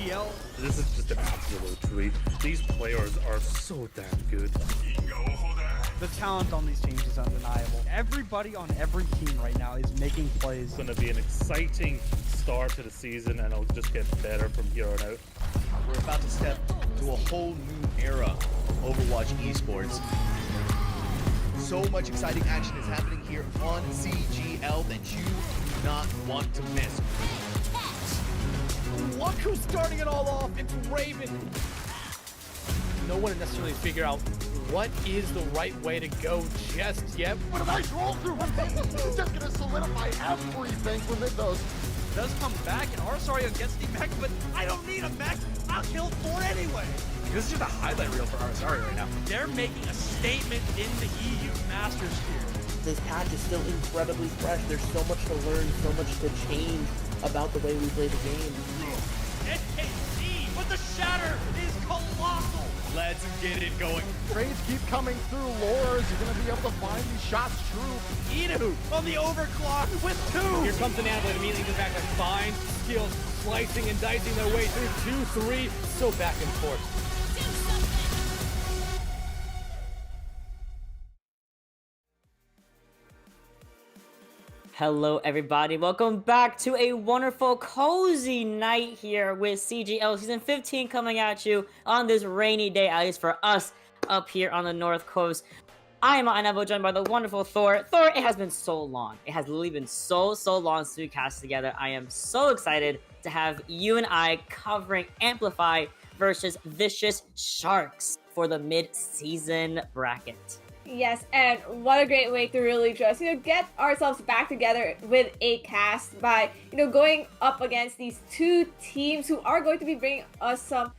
CGL. This is just an absolute treat. These players are so damn good. The talent on these teams is undeniable. Everybody on every team right now is making plays. It's going to be an exciting start to the season, and it'll just get better from here on out. We're about to step to a whole new era of Overwatch esports. So much exciting action is happening here on CGL that you do not want to miss. Look who's starting it all off. It's Raven. No one necessarily figure out what is the right way to go just yet. What a nice roll through one thing. It's just gonna solidify everything within those. Does come back, and Arsario gets the mech, but I don't need a mech. I'll kill 4 anyway. This is just a highlight reel for Arsario right now. They're making a statement in the EU Masters here. This patch is still incredibly fresh. There's so much to learn, so much to change about the way we play the game. NKC, but the shatter is colossal. Let's get it going. Trades keep coming through. Lores, you're gonna be able to find these shots true. Idu on the overclock with 2. Here comes an Amplify immediately goes back to fine skills, slicing and dicing their way through 2-3. So back and forth. Hello everybody, welcome back to a wonderful cozy night here with CGL Season 15 coming at you on this rainy day, at least for us up here on the North Coast. I am Anavo, joined by the wonderful Thor. Thor, it has been so long. It has literally been so long since we cast together. I am so excited to have you and I covering Amplify versus Vicious Sharks for the mid-season bracket. Yes, and what a great way to really just, get ourselves back together with a cast by, going up against these 2 teams who are going to be bringing us some,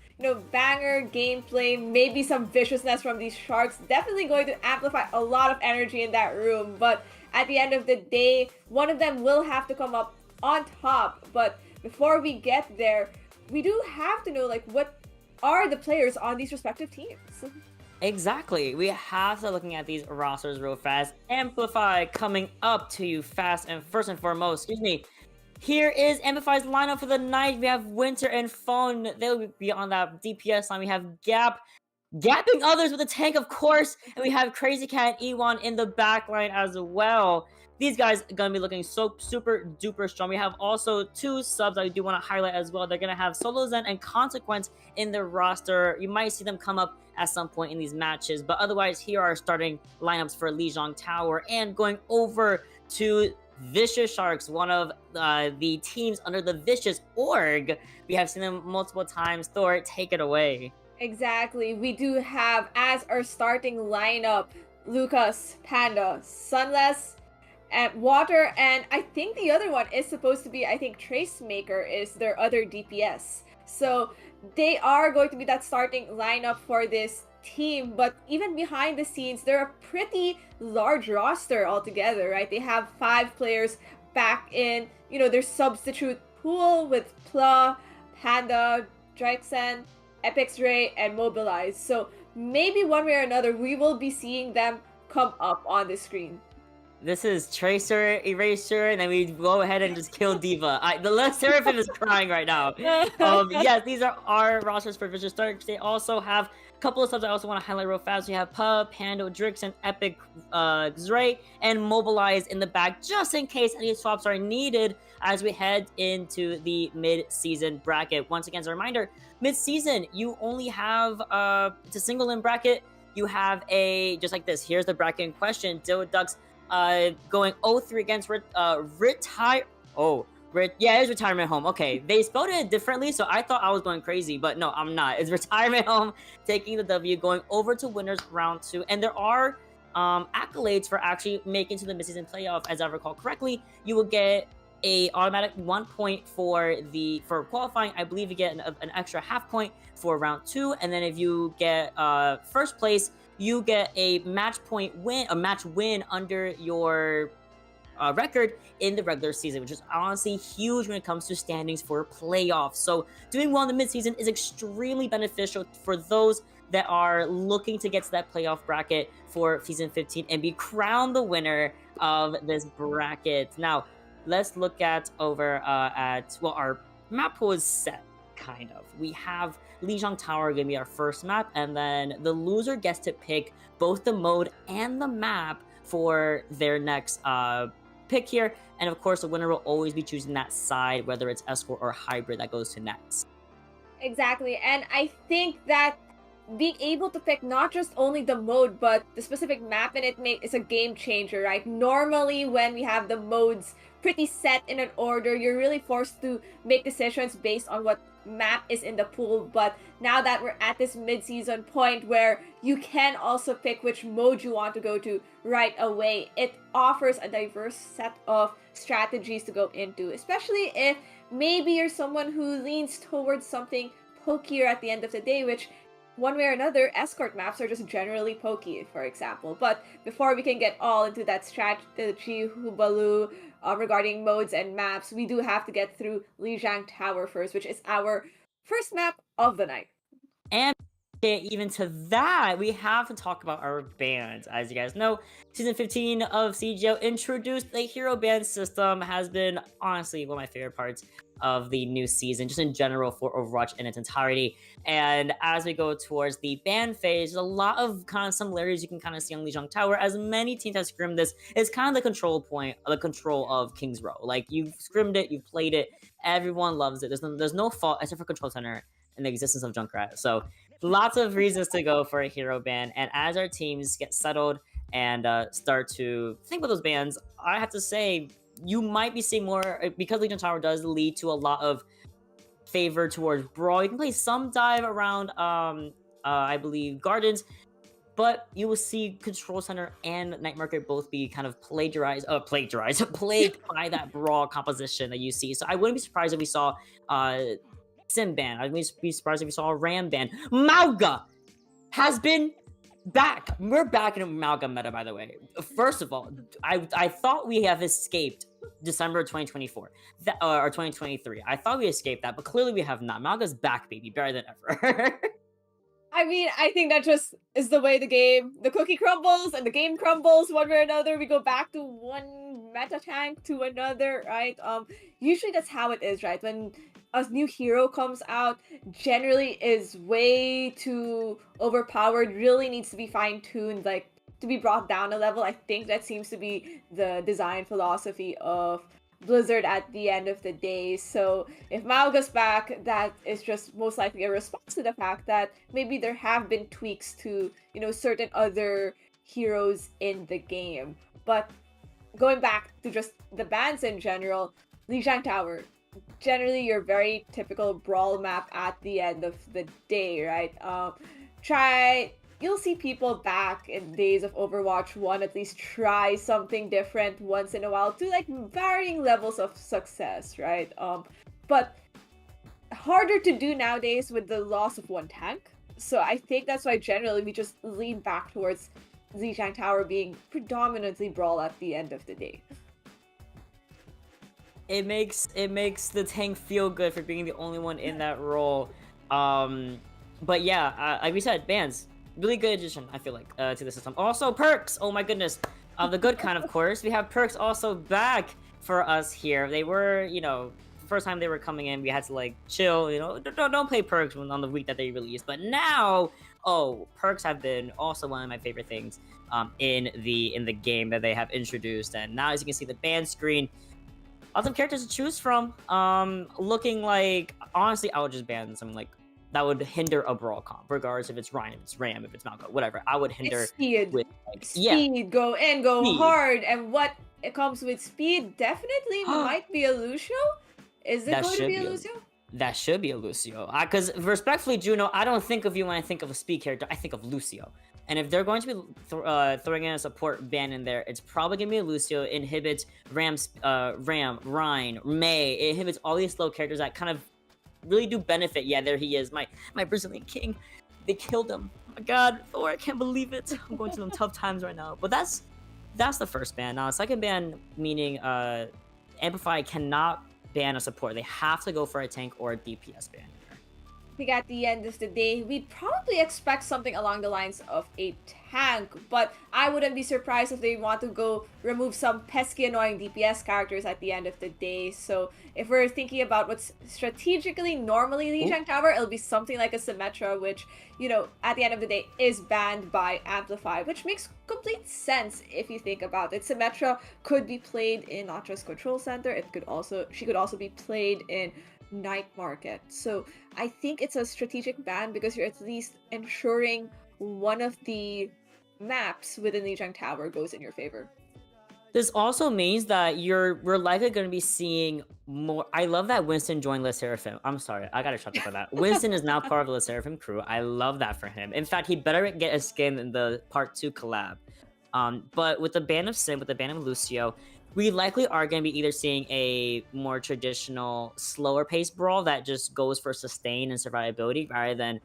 banger gameplay, maybe some viciousness from these Sharks. Definitely going to amplify a lot of energy in that room, but at the end of the day, one of them will have to come up on top. But before we get there, we do have to know, what are the players on these respective teams? Exactly. We have to looking at these rosters real fast. Amplify coming up to you fast, and first and foremost, here is Amplify's lineup for the night. We have Winter and Phone. They'll be on that DPS line. We have Gap, gapping others with a tank, of course, and we have Crazy Cat and Ewan in the back line as well. These guys are gonna be looking so super duper strong. We have also 2 subs I do want to highlight as well. They're gonna have Solo Zen and Consequence in their roster. You might see them come up at some point in these matches, but otherwise here are starting lineups for Lijiang Tower. And going over to Vicious Sharks, one of the teams under the Vicious org. We have seen them multiple times. Thor, take it away. Exactly. We do have as our starting lineup Lucas, Panda, Sunless, and Water, and I think the other one is supposed to be, Tracemaker is their other DPS. So they are going to be that starting lineup for this team, but even behind the scenes, they're a pretty large roster altogether, right? They have 5 players back in, their substitute pool with Pla, Panda, Drexen, Epix Ray, and Mobilize. So maybe one way or another, we will be seeing them come up on the screen. This is Tracer, Eraser, and then we go ahead and just kill Diva. The Seraphim is crying right now. Yes, these are our rosters for Vicious Sharks. They also have a couple of subs I also want to highlight real fast. We have Pub, Pando, Drixen, Epic, Zray, and Mobilize in the back, just in case any swaps are needed as we head into the mid-season bracket. Once again, as a reminder, mid-season, you only have to single in bracket. You have just like this. Here's the bracket in question. Ducks going 0-3 against it's Retirement Home. Okay, they spelled it differently, so I thought I was going crazy, but no, I'm not. It's Retirement Home taking the W, going over to winners round 2, and there are accolades for actually making to the midseason playoff. As I recall correctly, you will get a automatic 1 point for qualifying. I believe you get an extra half point for round 2, and then if you get first place, you get a match win under your record in the regular season, which is honestly huge when it comes to standings for playoffs. So doing well in the midseason is extremely beneficial for those that are looking to get to that playoff bracket for season 15 and be crowned the winner of this bracket. Now, let's look at our map pool is set. kind of. We have Lijiang Tower gonna be our first map, and then the loser gets to pick both the mode and the map for their next pick here. And of course, the winner will always be choosing that side, whether it's escort or hybrid that goes to next. Exactly, and I think that being able to pick not just only the mode but the specific map in it is a game changer, right? Normally when we have the modes pretty set in an order, you're really forced to make decisions based on what map is in the pool. But now that we're at this mid-season point where you can also pick which mode you want to go to right away, it offers a diverse set of strategies to go into, especially if maybe you're someone who leans towards something pokier at the end of the day, which one way or another, escort maps are just generally pokey, for example. But before we can get all into that strategy hubaloo regarding modes and maps, we do have to get through Lijiang Tower first, which is our first map of the night. And even to that, we have to talk about our bans. As you guys know, Season 15 of CGL introduced the hero ban system. Has been honestly one of my favorite parts of the new season, just in general for Overwatch in its entirety. And as we go towards the ban phase, there's a lot of kind of similarities you can kind of see on Lijiang Tower. As many teams have scrimmed this, it's kind of the control point, the control of King's Row. Like, you've scrimmed it, you've played it, everyone loves it. There's no fault except for Control Center and the existence of Junkrat. So lots of reasons to go for a hero ban. And as our teams get settled and start to think about those bans, I have to say, you might be seeing more, because Lijiang Tower does lead to a lot of favor towards Brawl. You can play some dive around, I believe, Gardens, but you will see Control Center and Night Market both be kind of plagued by that Brawl composition that you see. So I wouldn't be surprised if we saw Sim ban. I wouldn't be surprised if we saw a Ram ban. Mauga has been back. We're back in Mauga meta, by the way. First of all, I thought we have escaped December 2024 or 2023. I thought we escaped that, but clearly we have not. Mauga's back, baby, better than ever. I mean, I think that just is the way the cookie crumbles and the game crumbles one way or another. We go back to one meta tank to another, right? Usually that's how it is, right? When a new hero comes out, generally is way too overpowered, really needs to be fine-tuned, like, to be brought down a level. I think that seems to be the design philosophy of Blizzard at the end of the day. So if Mauga's back, that is just most likely a response to the fact that maybe there have been tweaks to, you know, certain other heroes in the game. But going back to just the bans in general, Lijiang Tower, generally your very typical Brawl map at the end of the day, right? You'll see people back in days of Overwatch 1 at least try something different once in a while to, like, varying levels of success, right? But harder to do nowadays with the loss of one tank. So I think that's why generally we just lean back towards Lijiang Tower being predominantly Brawl at the end of the day. It makes the tank feel good for being the only one in that role. But yeah, like we said, bans. Really good addition, I feel like, to the system. Also, perks! Oh my goodness. The good kind, of course. We have perks also back for us here. They were, you know, the first time they were coming in, we had to, like, chill, you know, don't play perks on the week that they released. But now, perks have been also one of my favorite things in the game that they have introduced. And now, as you can see, the ban screen, lots of characters to choose from. Looking like, honestly, I would just ban something like that would hinder a Brawl comp, regardless if it's Ryan, if it's Ram, if it's Malco, whatever. I would hinder it's speed. With, like, speed, go in, go speed. hard, and what it comes with speed definitely might be a Lucio. Is it going to be a Lucio? That should be a Lucio. Because respectfully, Juno, I don't think of you when I think of a speed character. I think of Lucio. And if they're going to be throwing in a support ban in there, it's probably going to be a Lucio. It inhibits Ram, Ryan, Mei. It inhibits all these slow characters that kind of really do benefit. Yeah, there he is, my Brazilian king. They killed him. Oh my god, Thor, I can't believe it. I'm going through some tough times right now. But that's the first ban. Now, second ban, meaning Amplify cannot ban a support. They have to go for a tank or a DPS ban here. think at the end of the day, we'd probably expect something along the lines of a tank, but I wouldn't be surprised if they want to go remove some pesky annoying DPS characters at the end of the day. So if we're thinking about what's strategically normally Lijiang Tower, it'll be something like a Symmetra, which, you know, at the end of the day is banned by Amplify, which makes complete sense if you think about it. Symmetra could be played in not just Control Center, she could also be played in Night Market. So I think it's a strategic ban because you're at least ensuring one of the maps within Lijiang Tower goes in your favor. This also means that we're likely going to be seeing more. I love that Winston joined Le Seraphim. I'm sorry, I gotta shut up for that. Winston is now part of the Le Seraphim crew. I love that for him. In fact, he better get a skin in the Part 2 collab. But with the ban of Sim, with the ban of Lucio, we likely are going to be either seeing a more traditional, slower paced brawl that just goes for sustain and survivability rather than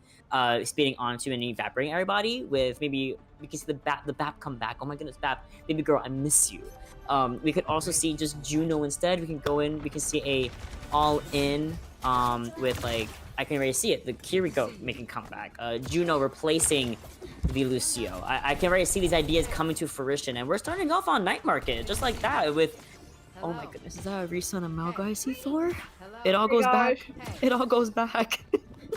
speeding onto and evaporating everybody. With maybe we can see the Bap come back. Oh my goodness, Bap, baby girl, I miss you. We could also see just Juno instead. We can go in. We can see a all in with like. I can already see it. The Kiriko making comeback. Juno replacing the Lucio. I can already see these ideas coming to fruition, and we're starting off on Night Market just like that. With oh my goodness, is that a Risa and Amalga I see Thor? It all goes back. It all goes back.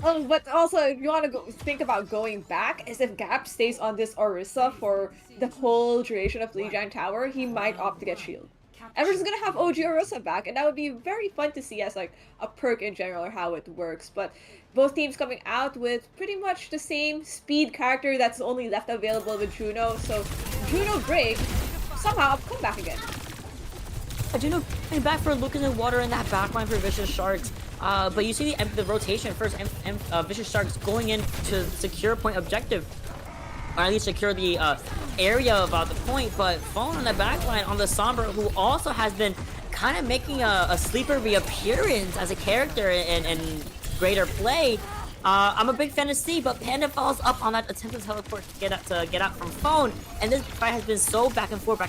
But also, if you want to think about going back, is if Gap stays on this Orisa for the whole duration of Lijiang Tower, he might opt to get shield. And we're just gonna have OG Orisa back, and that would be very fun to see as like a perk in general or how it works. But both teams coming out with pretty much the same speed character that's only left available with Juno. So Juno break somehow come back again. Juno coming back for Lucas and Water in that backline for Vicious Sharks. But you see the rotation first. Vicious Sharks going in to secure point objective, or at least secure the area about the point. But Phone on the backline on the Sombra, who also has been kind of making a sleeper reappearance as a character in greater play. I'm a big fan of C, but Panda falls up on that attempt to teleport to get out from Phone, and this fight has been so back and forth.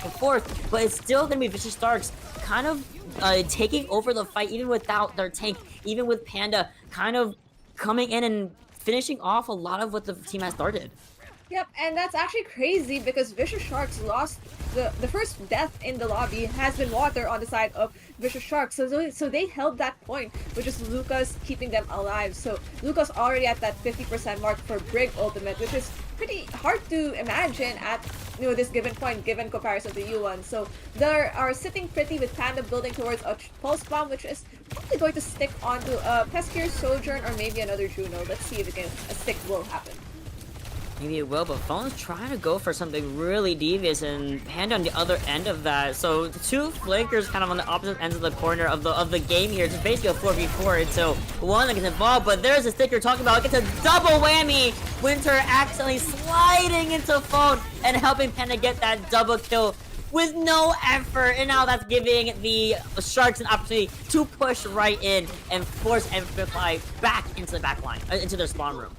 But it's still gonna be Vicious Sharks kind of taking over the fight, even without their tank, even with Panda kind of coming in and finishing off a lot of what the team has started. Yep, and that's actually crazy because Vicious Sharks lost the first death in the lobby has been Water on the side of Vicious Sharks. So they held that point, which is Lucas keeping them alive. So Lucas already at that 50% mark for Brig ultimate, which is pretty hard to imagine at this given point, given comparison to U1. So they are sitting pretty with Panda building towards a Pulse Bomb, which is probably going to stick onto a Peskier Sojourn or maybe another Juno. Let's see if a stick will happen. Maybe it will, but Phone's trying to go for something really devious, and Panda on the other end of that. So the two flankers kind of on the opposite ends of the corner of the game here. It's basically a 4v4 until one that gets involved. But there's a stick you're talking about. It gets a double whammy. Winter accidentally sliding into Phone and helping Panda get that double kill with no effort. And now that's giving the Sharks an opportunity to push right in and force Amplify back into the back line, into their spawn room.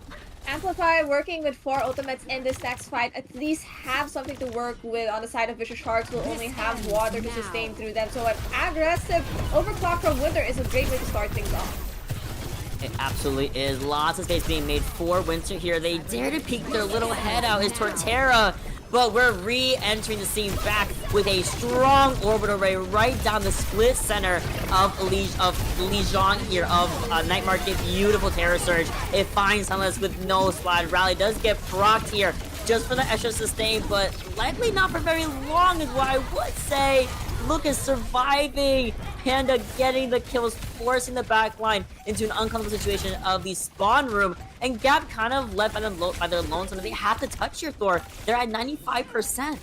Amplify working with 4 ultimates in this next fight, at least have something to work with. On the side of Vicious Sharks will only have Water to sustain through them, so an aggressive overclock from Winter is a great way to start things off. It absolutely is. Lots of space being made for Winter here. They dare to peek their little head out. Is Torterra, but we're re-entering the scene back with a strong orbital ray right down the split center of Lijiang here of Night Market. Beautiful Terror Surge. It finds Sunless with no slide. Rally does get procced here just for the extra sustain, but likely not for very long is what I would say. Lucas surviving, Panda getting the kills, forcing the backline into an uncomfortable situation of the spawn room, and Gap kind of left by their lonesome. They have to touch your Thor. They're at 95%.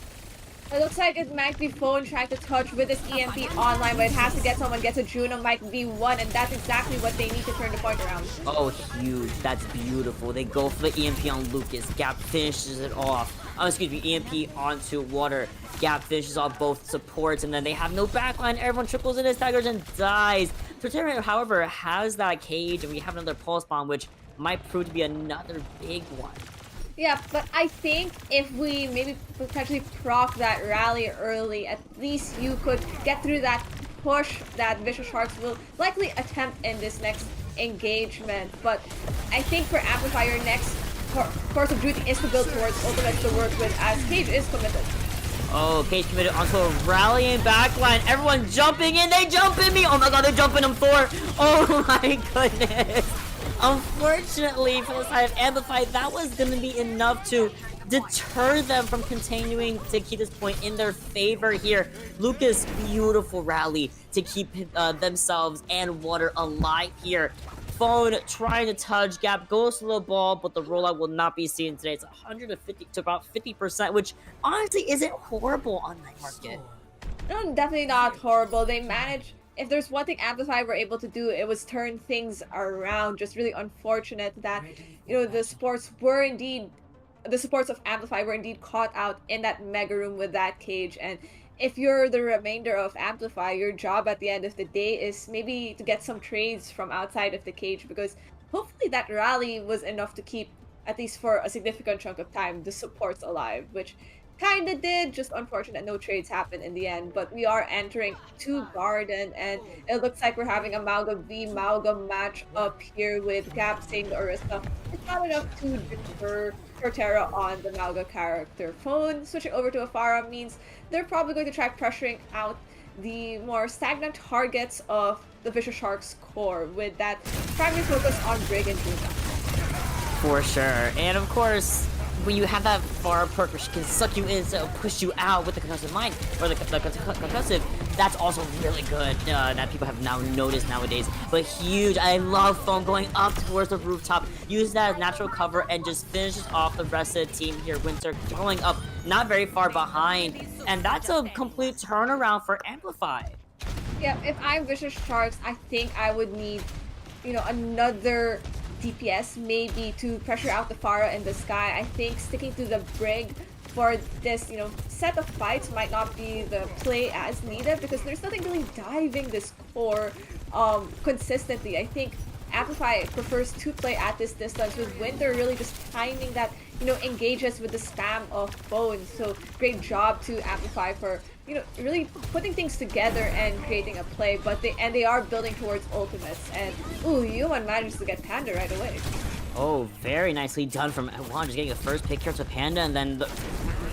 It looks like it might be Phone trying to touch with this EMP online, but it has to get someone, gets a Juno, might be one, and that's exactly what they need to turn the point around. Oh, huge. That's beautiful. They go for the EMP on Lucas. Gap finishes it off. Oh, excuse me, EMP onto Water. Gap finishes off both supports, and then they have no backline. Everyone triples in his daggers and dies. Torterra, however, has that cage, and we have another Pulse Bomb, which might prove to be another big one. Yeah, but I think if we maybe potentially proc that rally early, at least you could get through that push that Vicious Sharks will likely attempt in this next engagement. But I think for Amplify, your next course of duty is to build towards ultimates to work with, as Cage is committed. Oh, Cage committed onto a rallying backline. Everyone jumping in. They jump in me. Oh my god, they're jumping him, Thor. Oh my goodness. Unfortunately, for the side of Amplify, that was going to be enough to deter them from continuing to keep this point in their favor here. Lucas, beautiful rally to keep themselves and Water alive here. Phone trying to touch, Gap goes to the ball, but the rollout will not be seen today. It's 150 to about 50%, which honestly isn't horrible on Night Market. No, definitely not horrible. They managed. If there's one thing Amplify were able to do, it was turn things around. Just really unfortunate that, you know, the supports of Amplify were indeed caught out in that mega room with that Cage. And if you're the remainder of Amplify, your job at the end of the day is maybe to get some trades from outside of the Cage, because hopefully that rally was enough to keep, at least for a significant chunk of time, the supports alive, which kinda did. Just unfortunate no trades happened in the end. But we are entering to Garden, and it looks like we're having a Mauga v Mauga match up here with Gap saying to Orisa it's not enough to deter Torterra on the Mauga character. Phone switching over to Afara means they're probably going to try pressuring out the more stagnant targets of the Vicious Sharks core, with that primary focus on Brig and Juno. For sure. And of course, when you have that far perk which can suck you in to push you out with the concussive mind, or the concussive, that's also really good that people have now noticed nowadays. But huge. I love Phone going up towards the rooftop, use that as natural cover, and just finishes off the rest of the team here. Winter going up, not very far behind, and that's a complete turnaround for Amplify. Yeah, if I'm Vicious Sharks, I think I would need, you know, another DPS maybe to pressure out the Pharah in the sky. I think sticking to the Brig for this, you know, set of fights might not be the play as needed, because there's nothing really diving this core consistently. I think Amplify prefers to play at this distance, with Winter really just timing that, you know, engages with the spam of Phone. So great job to Amplify for, you know, really putting things together and creating a play. But they are building towards ultimates, and ooh, Yuan manages to get Panda right away. Oh, very nicely done from Juan, just getting the first pick here to Panda, and then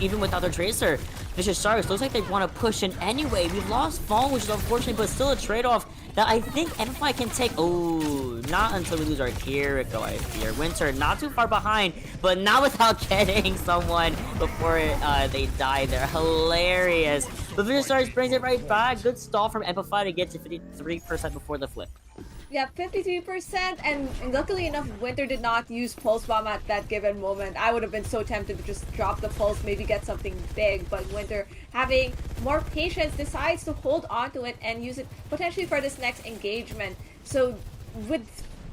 even without their Tracer, Vicious Sharks looks like they want to push in anyway. We've lost Phone, which is unfortunate, but still a trade-off that I think Amplify can take. Oh, not until we lose our Kiriko, I fear. Winter not too far behind, but not without getting someone before they die there. Hilarious. But Vicious Sharks brings it right back. Good stall from Amplify to get to 53% before the flip. Yeah, 53%, and luckily enough, Winter did not use Pulse Bomb at that given moment. I would have been so tempted to just drop the Pulse, maybe get something big, but Winter, having more patience, decides to hold on to it and use it potentially for this next engagement. So with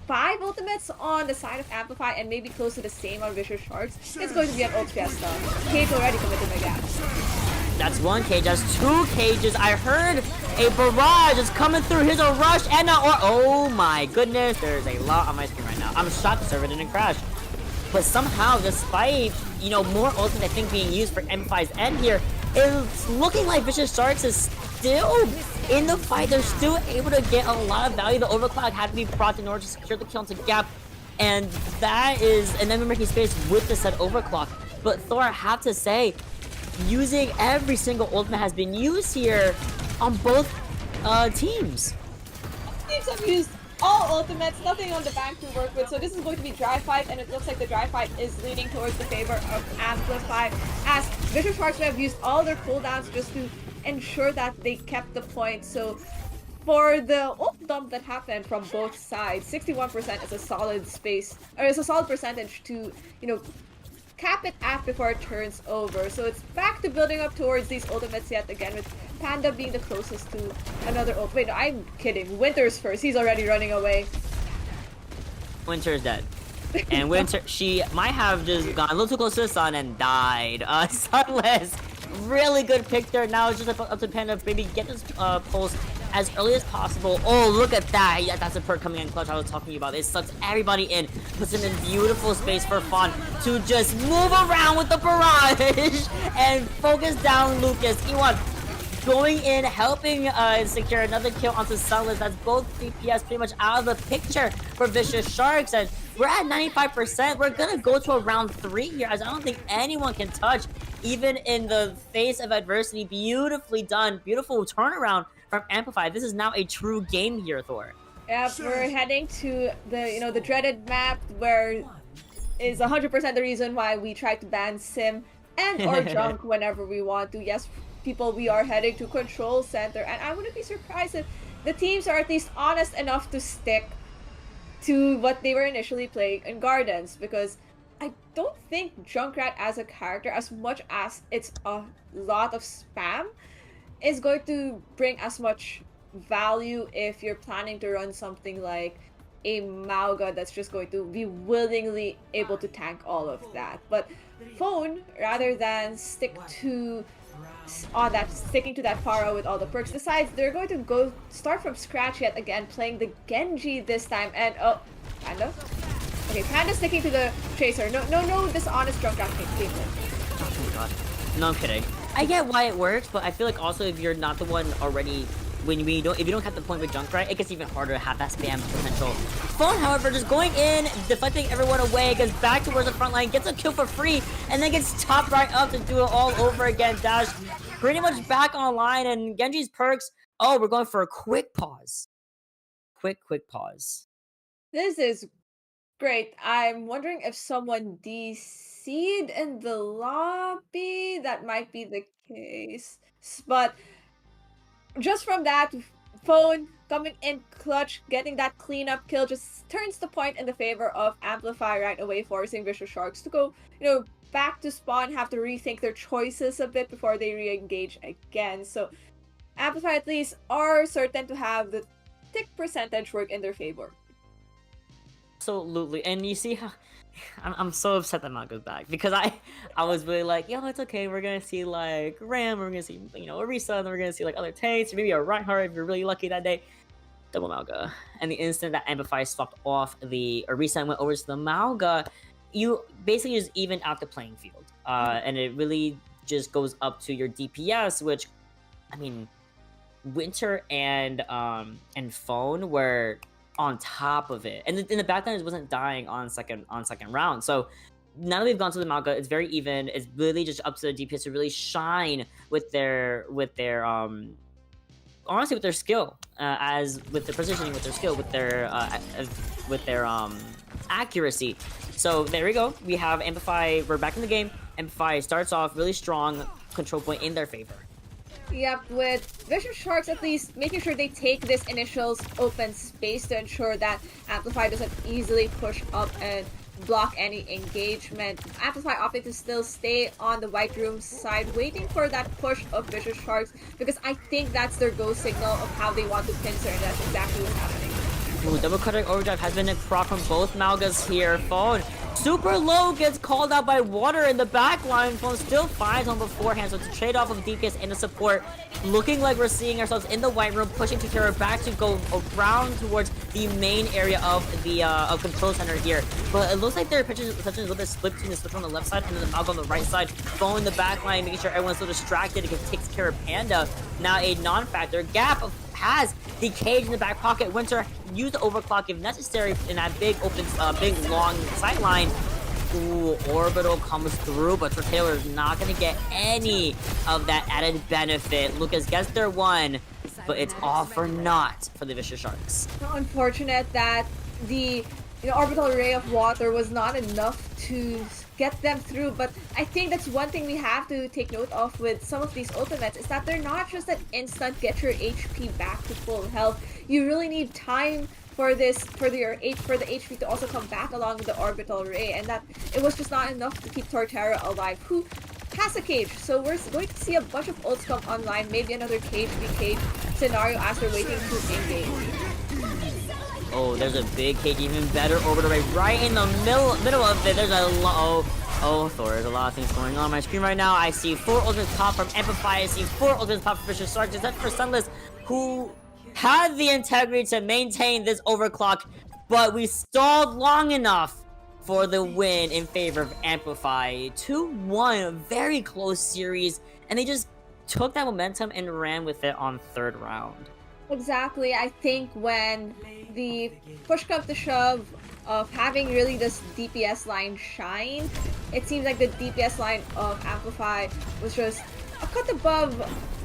5 ultimates on the side of Amplify and maybe close to the same on Vicious Sharks, it's going to be an ult fiesta. Cage already committed a gap. That's one cage, that's 2 cages. I heard a barrage is coming through. Here's a rush and oh my goodness, there's a lot on my screen right now. I'm shocked the server didn't crash. But somehow, despite, you know, more ultimate I think being used for Amplify's end here, it's looking like Vicious Sharks is still in the fight. They're still able to get a lot of value. The overclock had to be brought in order to secure the kill into Gap. And that is, and then we're making space with the said overclock. But Thor, I have to say, using every single ultimate has been used here on both teams. Teams have used all ultimates, nothing on the bank to work with, so this is going to be dry fight, and it looks like the dry fight is leaning towards the favor of Amplify, as Vicious Sharks have used all their cooldowns just to ensure that they kept the point. So for the ult dump that happened from both sides, 61% is a solid space, or is a solid percentage to, you know, cap it at before it turns over. So it's back to building up towards these ultimates yet again, with Panda being the closest to another ult. Wait, no, I'm kidding. Winter's first. He's already running away. Winter's dead. And Winter, she might have just gone a little too close to the sun and died. Sunless, really good pick there. Now it's just up to Panda, maybe get this pulse as early as possible. Oh, look at that. Yeah, that's a perk coming in clutch I was talking about. It sucks everybody in, puts them in beautiful space for Fawn to just move around with the barrage and focus down Lucas. Ewan going in, helping secure another kill onto Sunless. That's both DPS pretty much out of the picture for Vicious Sharks, and we're at 95%. We're gonna go to a round 3 here, as I don't think anyone can touch, even in the face of adversity. Beautifully done, beautiful turnaround from Amplify. This is now a true game here, Thor. Yeah, we're heading to the the dreaded map where is 100% the reason why we try to ban Sim and or Junk whenever we want to. Yes, people, we are heading to Control Center, and I wouldn't be surprised if the teams are at least honest enough to stick to what they were initially playing in Gardens, because I don't think Junkrat as a character, as much as it's a lot of spam, is going to bring as much value if you're planning to run something like a Mauga that's just going to be willingly able to tank all of that. But Phone, rather than sticking to that Pharah with all the perks, decides they're going to go start from scratch yet again, playing the Genji this time. And oh, Panda? Okay, Panda sticking to the Tracer. No dishonest Junkrat gameplay. Oh my god. No, I'm kidding. I get why it works, but I feel like also if you're not the one already, if you don't have the point with Junkrat, it gets even harder to have that spam potential. Phone, however, just going in, deflecting everyone away, gets back towards the front line, gets a kill for free, and then gets topped right up to do it all over again. Dash pretty much back online, and Genji's perks. Oh, we're going for a quick pause. Quick pause. This is great. I'm wondering if someone DC'd in the lobby. That might be the case. But just from that, Phone coming in clutch, getting that cleanup kill just turns the point in the favor of Amplify right away, forcing Vicious Sharks to go, back to spawn, have to rethink their choices a bit before they re-engage again. So Amplify at least are certain to have the tick percentage work in their favor. Absolutely, and you see how I'm so upset that Mauga's back, because I was really like, yo, it's okay, we're gonna see like Ram, we're gonna see Orisa, and then we're gonna see like other tanks, or maybe a Reinhardt if you're really lucky that day. Double Mauga, and the instant that Amplify swapped off the Orisa and went over to the Mauga, you basically just even out the playing field, and it really just goes up to your DPS, which, I mean, Winter and Phone were on top of it, and in the backline, it wasn't dying on second round. So now that we've gone to the Mauga, it's very even. It's really just up to the DPS to really shine with their honestly with their skill, as with the positioning, with their skill, with their accuracy. So there we go. We have Amplify. We're back in the game. Amplify starts off really strong, control point in their favor. Yep, with Vicious Sharks at least making sure they take this initial open space to ensure that Amplify doesn't easily push up and block any engagement. Amplify opting to still stay on the White Room side, waiting for that push of Vicious Sharks, because I think that's their go signal of how they want to pincer, and that's exactly what's happening. Ooh, double cutting overdrive has been proc from both Maugas here. Phone super low, gets called out by Water in the back line. Phone still finds one beforehand, so it's a trade-off of DPS and the support. Looking like we're seeing ourselves in the White Room, pushing Takara back to go around towards the main area of the Control Center here. But it looks like their pitches a little bit split between the switch on the left side and then the Mauga on the right side. Phone in the back line, making sure everyone's so distracted because it takes care of Panda. Now a non-factor. Gap has the cage in the back pocket. Winter use the overclock if necessary in that big open, big long sight line. Ooh, Orbital comes through, but Taylor is not going to get any of that added benefit. Lucas gets their one, but it's all for naught for the Vicious Sharks. Unfortunate that the orbital ray of water was not enough to get them through, but I think that's one thing we have to take note of with some of these ultimates, is that they're not just an instant get your HP back to full health. You really need time for the HP to also come back along with the orbital ray, and that it was just not enough to keep Torterra alive, who has a cage. So we're going to see a bunch of ults come online, maybe another cage v cage scenario as they're waiting to engage. Oh, there's a big cage, even better orbital ray right in the middle of it. There's a Thor, there's a lot of things going on my screen right now. I see 4 ultimates pop from Amplify. I see 4 ultimates pop from Vicious Sharks. Except for Sunless, who had the integrity to maintain this overclock, but we stalled long enough for the win in favor of Amplify. 2-1, a very close series, and they just took that momentum and ran with it on third round. Exactly. I think when the push comes to shove of having really this DPS line shine, it seems like the DPS line of Amplify was just a cut above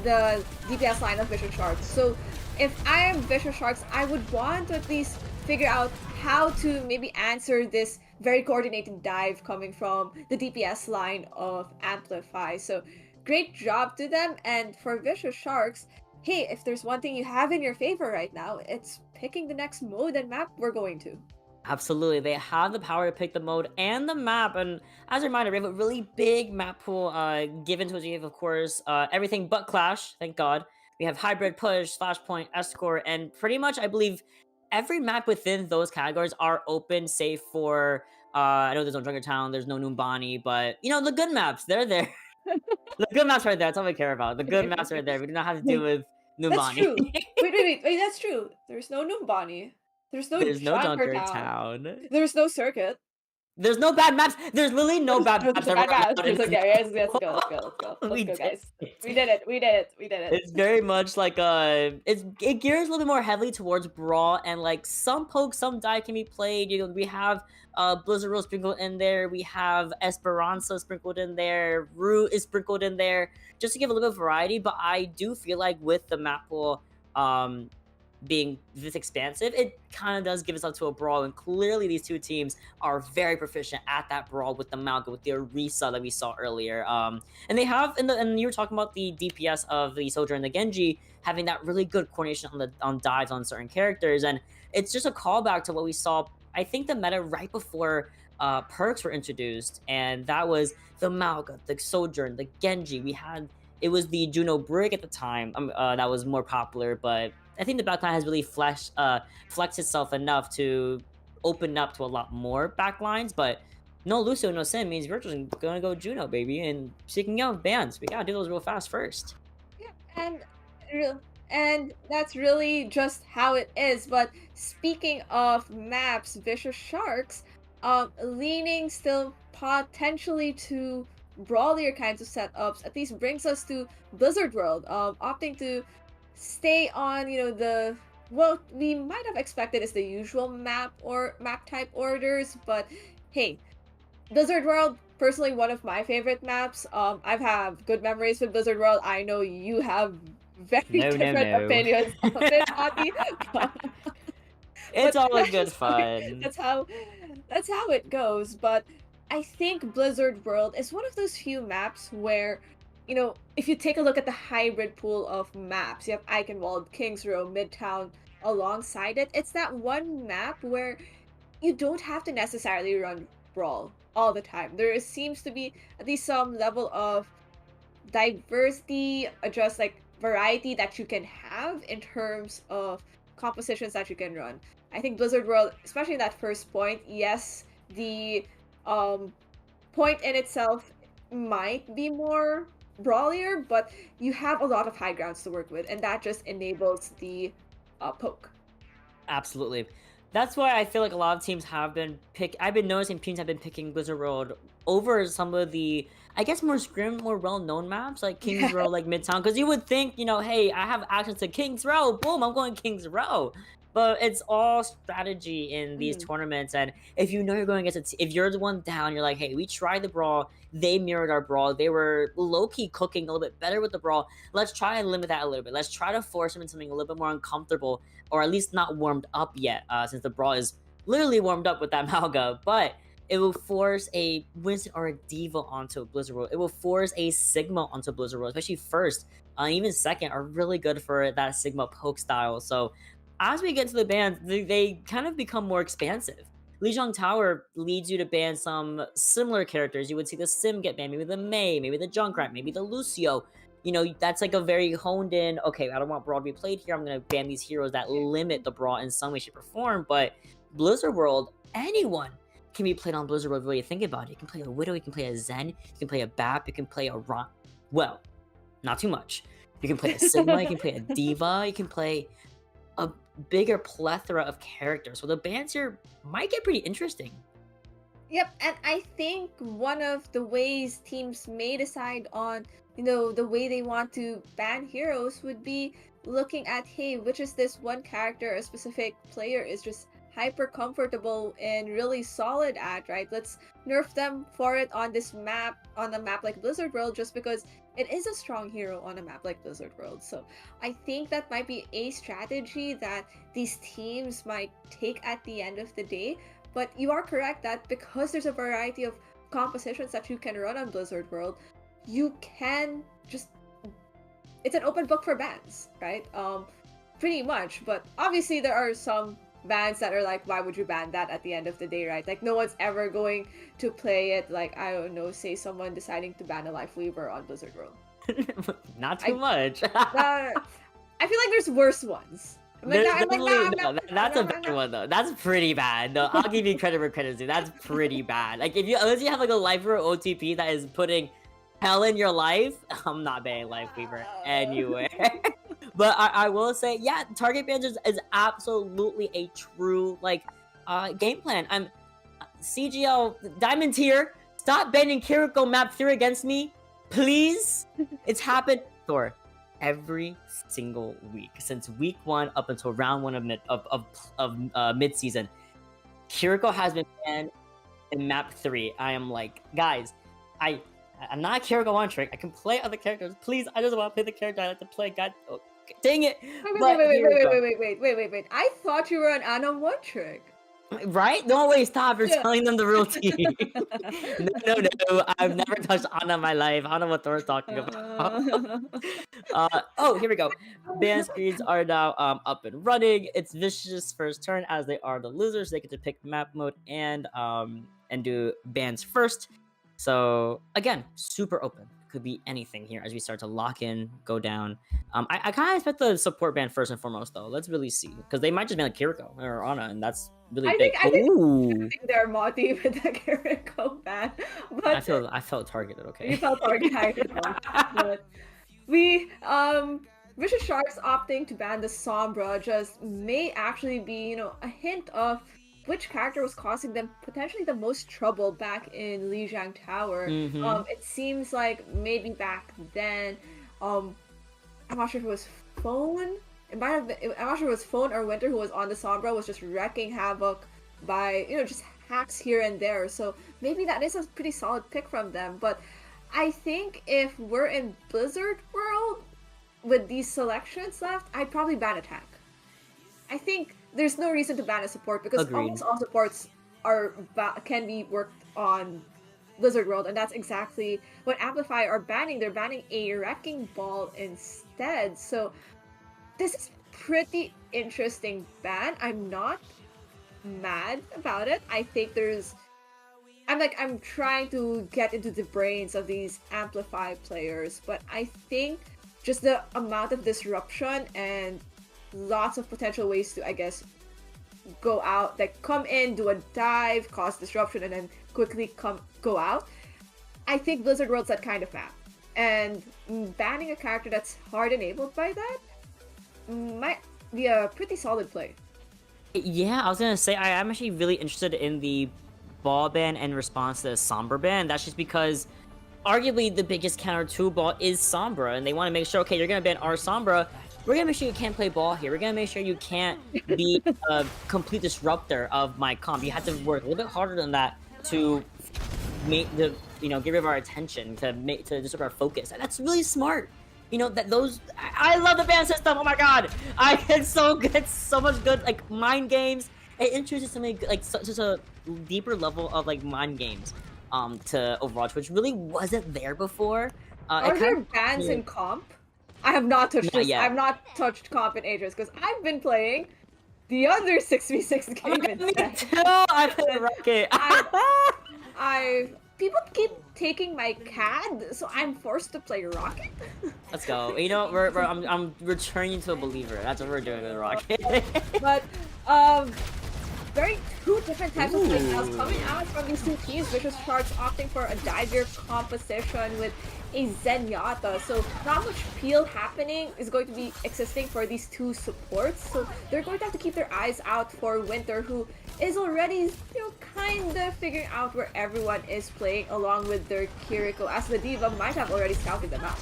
the DPS line of Vicious Sharks. So if I am Vicious Sharks, I would want to at least figure out how to maybe answer this very coordinated dive coming from the DPS line of Amplify. So great job to them. And for Vicious Sharks, hey, if there's one thing you have in your favor right now, it's picking the next mode and map we're going to. Absolutely, they have the power to pick the mode and the map, and as a reminder, we have a really big map pool given to us. We have, of course, everything but Clash, thank God. We have Hybrid, Push, Flashpoint, Escort, and pretty much, I believe, every map within those categories are open, save for, I know there's no Junkertown, there's no Numbani, but, you know, the good maps, they're there. The good maps right there, that's all we care about. The good maps right there, we do not have to deal with Numbani. That's true. Wait, that's true. There's no Numbani. There's no There's no Junkertown. Junkertown. There's no Circuit. There's no bad maps. There's literally no bad maps. Bad maps. Okay, let's go, guys. We did it. It's very much like it gears a little bit more heavily towards brawl, and like some poke, some dive can be played. You know, we have Blizzard Rule sprinkled in there. We have Esperanza sprinkled in there. Rue is sprinkled in there, just to give a little bit of variety. But I do feel like with the map pool, being this expansive, it kind of does give us up to a brawl, and clearly these two teams are very proficient at that brawl with the Malga, with the Orisa that we saw earlier. And they have, and you were talking about the DPS of the Soldier and the Genji having that really good coordination on dives on certain characters, and it's just a callback to what we saw, I think, the meta right before perks were introduced, and that was the Malga, the Sojourn, the Genji. It was the Juno Brig at the time that was more popular, but I think the backline has really flexed itself enough to open up to a lot more backlines, but no Lucio, no Sin means we're just gonna go Juno, baby. And speaking of bans, we gotta do those real fast first. Yeah, and that's really just how it is. But speaking of maps, Vicious Sharks, leaning still potentially to brawlier kinds of setups, at least brings us to Blizzard World, opting to stay on, what we might have expected is the usual map type orders, but hey, Blizzard World, personally one of my favorite maps. I've had good memories with Blizzard World. I know you have very different opinions of it, Ati. It's always good fun. That's how it goes. But I think Blizzard World is one of those few maps where, if you take a look at the hybrid pool of maps, you have Eichenwald, Kings Row, Midtown alongside it. It's that one map where you don't have to necessarily run Brawl all the time. There seems to be at least some level of diversity, just like variety that you can have in terms of compositions that you can run. I think Blizzard World, especially that first point, yes, the point in itself might be more brawlier, but you have a lot of high grounds to work with, and that just enables the poke. Absolutely. That's why I feel like a lot of teams have been I've been noticing teams have been picking Blizzard World over some of the, I guess, more well-known maps like Kings Row, like Midtown, because you would think, hey, I have access to Kings Row, boom, I'm going Kings Row. But it's all strategy in these tournaments, and if you're going against if you're the one down, you're like, hey, we tried the brawl, they mirrored our brawl, they were low-key cooking a little bit better with the brawl, let's try and limit that a little bit, let's try to force them into something a little bit more uncomfortable, or at least not warmed up yet, since the brawl is literally warmed up with that Malga, but it will force a Winston or a Diva onto Blizzard World. It will force a Sigma onto Blizzard World, especially first, even second are really good for that Sigma poke style. So as we get to the bans, they kind of become more expansive. Lijiang Tower leads you to ban some similar characters. You would see the Sim get banned, maybe the Mei, maybe the Junkrat, maybe the Lucio. That's like a very honed in, okay, I don't want Brawl to be played here, I'm going to ban these heroes that limit the Brawl in some way, shape, or form. But Blizzard World, anyone can be played on Blizzard World, really think about it. You can play a Widow, you can play a Zen, you can play a Bap, you can play a Ron. Well, not too much. You can play a Sigma, you can play a Diva, you can play a bigger plethora of characters. So the bans here might get pretty interesting. Yep, and I think one of the ways teams may decide on, you know, the way they want to ban heroes would be looking at, hey, which is this one character a specific player is just hyper comfortable and really solid at, right? Let's nerf them for it on this map, on a map like Blizzard World, just because it is a strong hero on a map like Blizzard World. So I think that might be a strategy that these teams might take at the end of the day. But you are correct that because there's a variety of compositions that you can run on Blizzard World, you can just... It's an open book for bans, right? Pretty much. But obviously there are some bans that are like, why would you ban that at the end of the day, right? Like, no one's ever going to play it, like, I don't know, say someone deciding to ban a Life Weaver on Blizzard World. Not too much. I feel like there's worse ones. That's a bad one though. That's pretty bad. No, I'll give you credit where credit's due. That's pretty bad. Like unless you have like a Lifer OTP that is putting hell in your life, I'm not banning Life Weaver anywhere. But I will say, yeah, target bans is absolutely a true like game plan. I'm CGL Diamond Tier. Stop banning Kiriko map 3 against me, please. It's happened, Thor, every single week since week 1 up until round 1 of mid-season. Kiriko has been banned in map 3. I am like, guys, I'm not a Kiriko one trick. I can play other characters. Please, I just want to play the character I like to play. God, oh, dang it! Wait. I thought you were an Ana one trick. Right? No, wait, stop. You're telling them the real team. No. I've never touched Ana in my life. I don't know what Thor's talking about. Oh, here we go. Ban screens are now up and running. It's Vicious first turn as they are the losers. They get to pick map mode and do bans first. So again, super open. Could be anything here as we start to lock in, go down. I kind of expect the support ban first and foremost though. Let's really see, because they might just ban like Kiriko or Ana, and that's really big. I think they're Moti with the Kiriko ban. But I felt targeted. Okay. You felt targeted. But Vicious Sharks opting to ban the Sombra just may actually be, you know, a hint of which character was causing them potentially the most trouble back in Lijiang Tower. It seems like maybe back then, I'm not sure if it was Phone. It might have been, I'm not sure if it was Phone or Winter who was on the Sombra was just wrecking havoc by, you know, just hacks here and there. So maybe that is a pretty solid pick from them. But I think if we're in Blizzard World with these selections left, I'd probably ban attack. I think there's no reason to ban a support because almost all supports can be worked on Blizzard World, and that's exactly what Amplify are banning. They're banning a Wrecking Ball instead. So this is pretty interesting ban. I'm not mad about it. I think I'm trying to get into the brains of these Amplify players, but I think just the amount of disruption and lots of potential ways to, I guess, go out, like come in, do a dive, cause disruption, and then quickly go out. I think Blizzard World's that kind of map, and banning a character that's hard enabled by that might be a pretty solid play. Yeah, I was gonna say I'm actually really interested in the ball ban in response to the Sombra ban. That's just because arguably the biggest counter to ball is Sombra, and they want to make sure, okay, you're gonna ban our Sombra, we're gonna make sure you can't play ball here. We're gonna make sure you can't be a complete disruptor of my comp. You have to work a little bit harder than that to make the, you know, get rid of our attention, to disrupt our focus. And that's really smart. You know, I love the ban system. Oh my god, it's so good. It's so much good, like mind games. It introduces something like such a deeper level of like mind games to Overwatch, which really wasn't there before. Are there bans in comp? I have not touched this. I've not touched comp in ages because I've been playing the other 6v6 game instead. Me too. I play Rocket. People keep taking my CAD, so I'm forced to play Rocket. Let's go. You know, I'm returning to a believer. That's what we're doing with Rocket. But very two different types of playstyles coming out from these two teams. Vicious Sharks opting for a dive composition with a Zenyatta, so not much peel happening is going to be existing for these two supports. So they're going to have to keep their eyes out for Winter, who is already, kind of figuring out where everyone is playing along with their Kiriko, as the D.Va might have already scouted them out.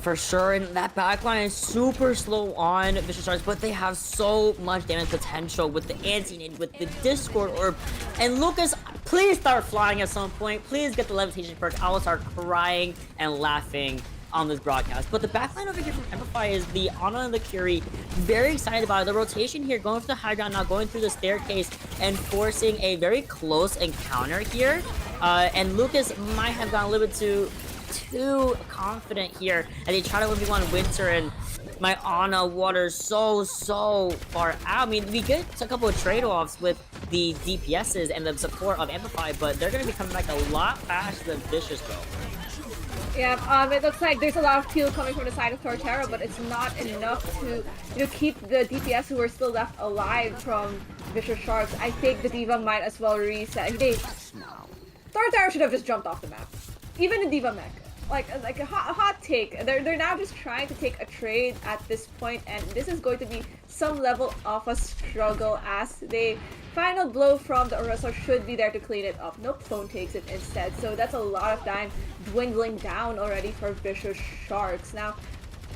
For sure, and that backline is super slow on Vicious Sharks, but they have so much damage potential with the anti-nade, with the Discord Orb. And Lucas, please start flying at some point. Please get the levitation perk. I will start crying and laughing on this broadcast. But the backline over here from Amplify is the Ana and the Curie. Very excited about it. The rotation here, going for the high ground, now going through the staircase and forcing a very close encounter here. And Lucas might have gone a little bit too confident here as they try to 1v1 Winter, and my Ana waters so far out. I mean, we get a couple of trade-offs with the DPSs and the support of Amplify, but they're going to be coming back a lot faster than Vicious though. Yeah, it looks like there's a lot of peel coming from the side of Torterra, but it's not enough to keep the DPS who are still left alive from Vicious Sharks. I think the D.Va might as well reset. Torterra should have just jumped off the map. Even the D.Va mech. Like a hot take. They're now just trying to take a trade at this point, and this is going to be some level of a struggle as the final blow from the Orisa should be there to clean it up. No, Clone takes it instead, so that's a lot of time dwindling down already for Vicious Sharks. Now,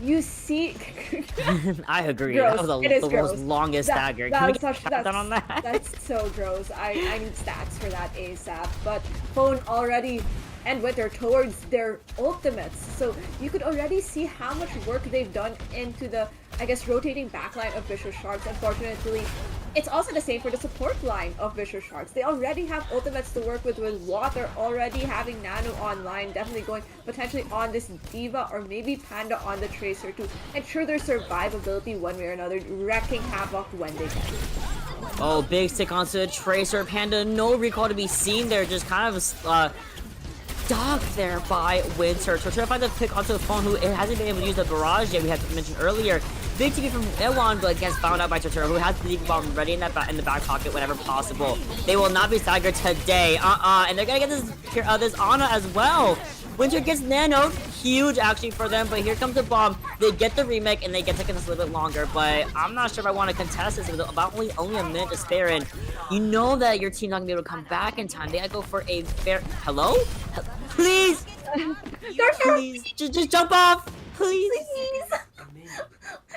you see... I agree. Gross. That was the gross. world's longest dagger. Can we get done on that? That's so gross. I need stats for that ASAP. But Phone already and Winter towards their ultimates. So you could already see how much work they've done into the, I guess, rotating backline of Vicious Sharks. Unfortunately, it's also the same for the support line of Vicious Sharks. They already have ultimates to work with Water, already having Nano online, definitely going potentially on this D.Va or maybe Panda on the Tracer to ensure their survivability one way or another, wrecking havoc when they can. Oh, big stick onto the Tracer. Panda, no recall to be seen there, just kind of docked there by Winter. So trying to find the pick onto the Phone, who hasn't been able to use the barrage yet, we had to mention earlier. Big TP from Ewan, but gets found out by Torterra, who has the Leap Bomb ready in the back pocket whenever possible. They will not be staggered today. And they're gonna get this Ana as well. Winter gets nanoed. Huge actually for them, but here comes the bomb. They get the remake and they get taking this a little bit longer, but I'm not sure if I want to contest this with about only a minute to spare, and you know that your team's not gonna be able to come back in time. They gotta go for a fair... Hello? Please! Please! Just jump off! Please!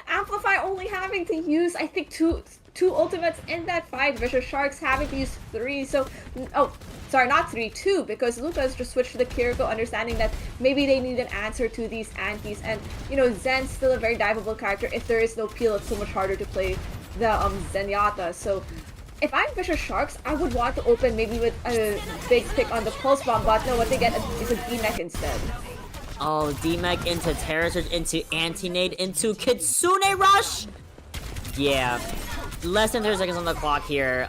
Amplify only having to use, I think, two ultimates in that fight. Vicious Sharks having to use 3, so... Oh, sorry, not 3, 2, because Lucas just switched to the Kiriko, understanding that maybe they need an answer to these antis, and, Zen's still a very diveable character. If there is no peel, it's so much harder to play the Zenyatta, so... If I'm Vicious Sharks, I would want to open maybe with a big pick on the Pulse Bomb, but no, what they get is a D-Mech instead. Oh, D-Mech into Terror Surge, into Anti-Nade, into Kitsune Rush! Yeah. Less than 30 seconds on the clock here,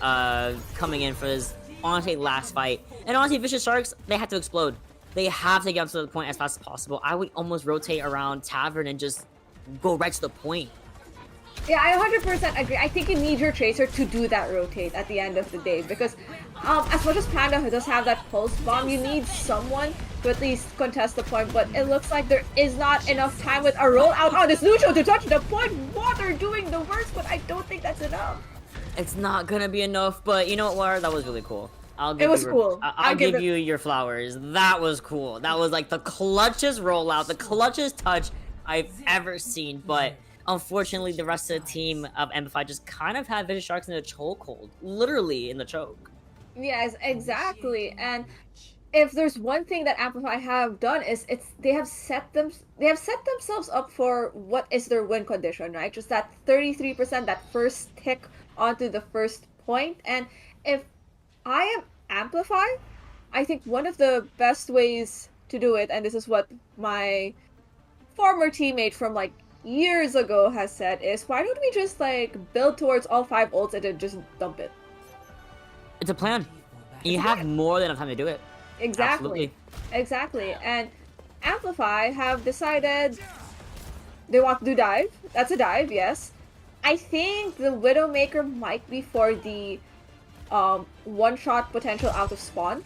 coming in for this, honestly, last fight. And honestly, Vicious Sharks, they have to explode. They have to get to the point as fast as possible. I would almost rotate around Tavern and just go right to the point. Yeah, I 100% agree. I think you need your Tracer to do that rotate at the end of the day, because as much as Panda does have that Pulse Bomb, you need someone to at least contest the point, but it looks like there is not enough time with a rollout on this Lucio to touch the point. Water doing the worst, but I don't think that's enough. It's not gonna be enough, but you know what, Water? That was really cool. I'll give you your flowers. That was cool. That was like the clutchest rollout, the clutchest touch I've ever seen, but unfortunately, the rest of the team of Amplify just kind of had Vicious Sharks in a chokehold. Literally in the choke. Yes, exactly. And if there's one thing that Amplify have done is they have set themselves up for what is their win condition, right? Just that 33%, that first tick onto the first point. And if I am Amplify, I think one of the best ways to do it, and this is what my former teammate from like years ago has said, is why don't we just like build towards all 5 ults and then just dump it? It's a plan. You have more than enough time to do it. Exactly. Exactly. And Amplify have decided they want to do dive. That's a dive, yes. I think the Widowmaker might be for the one-shot potential out of spawn,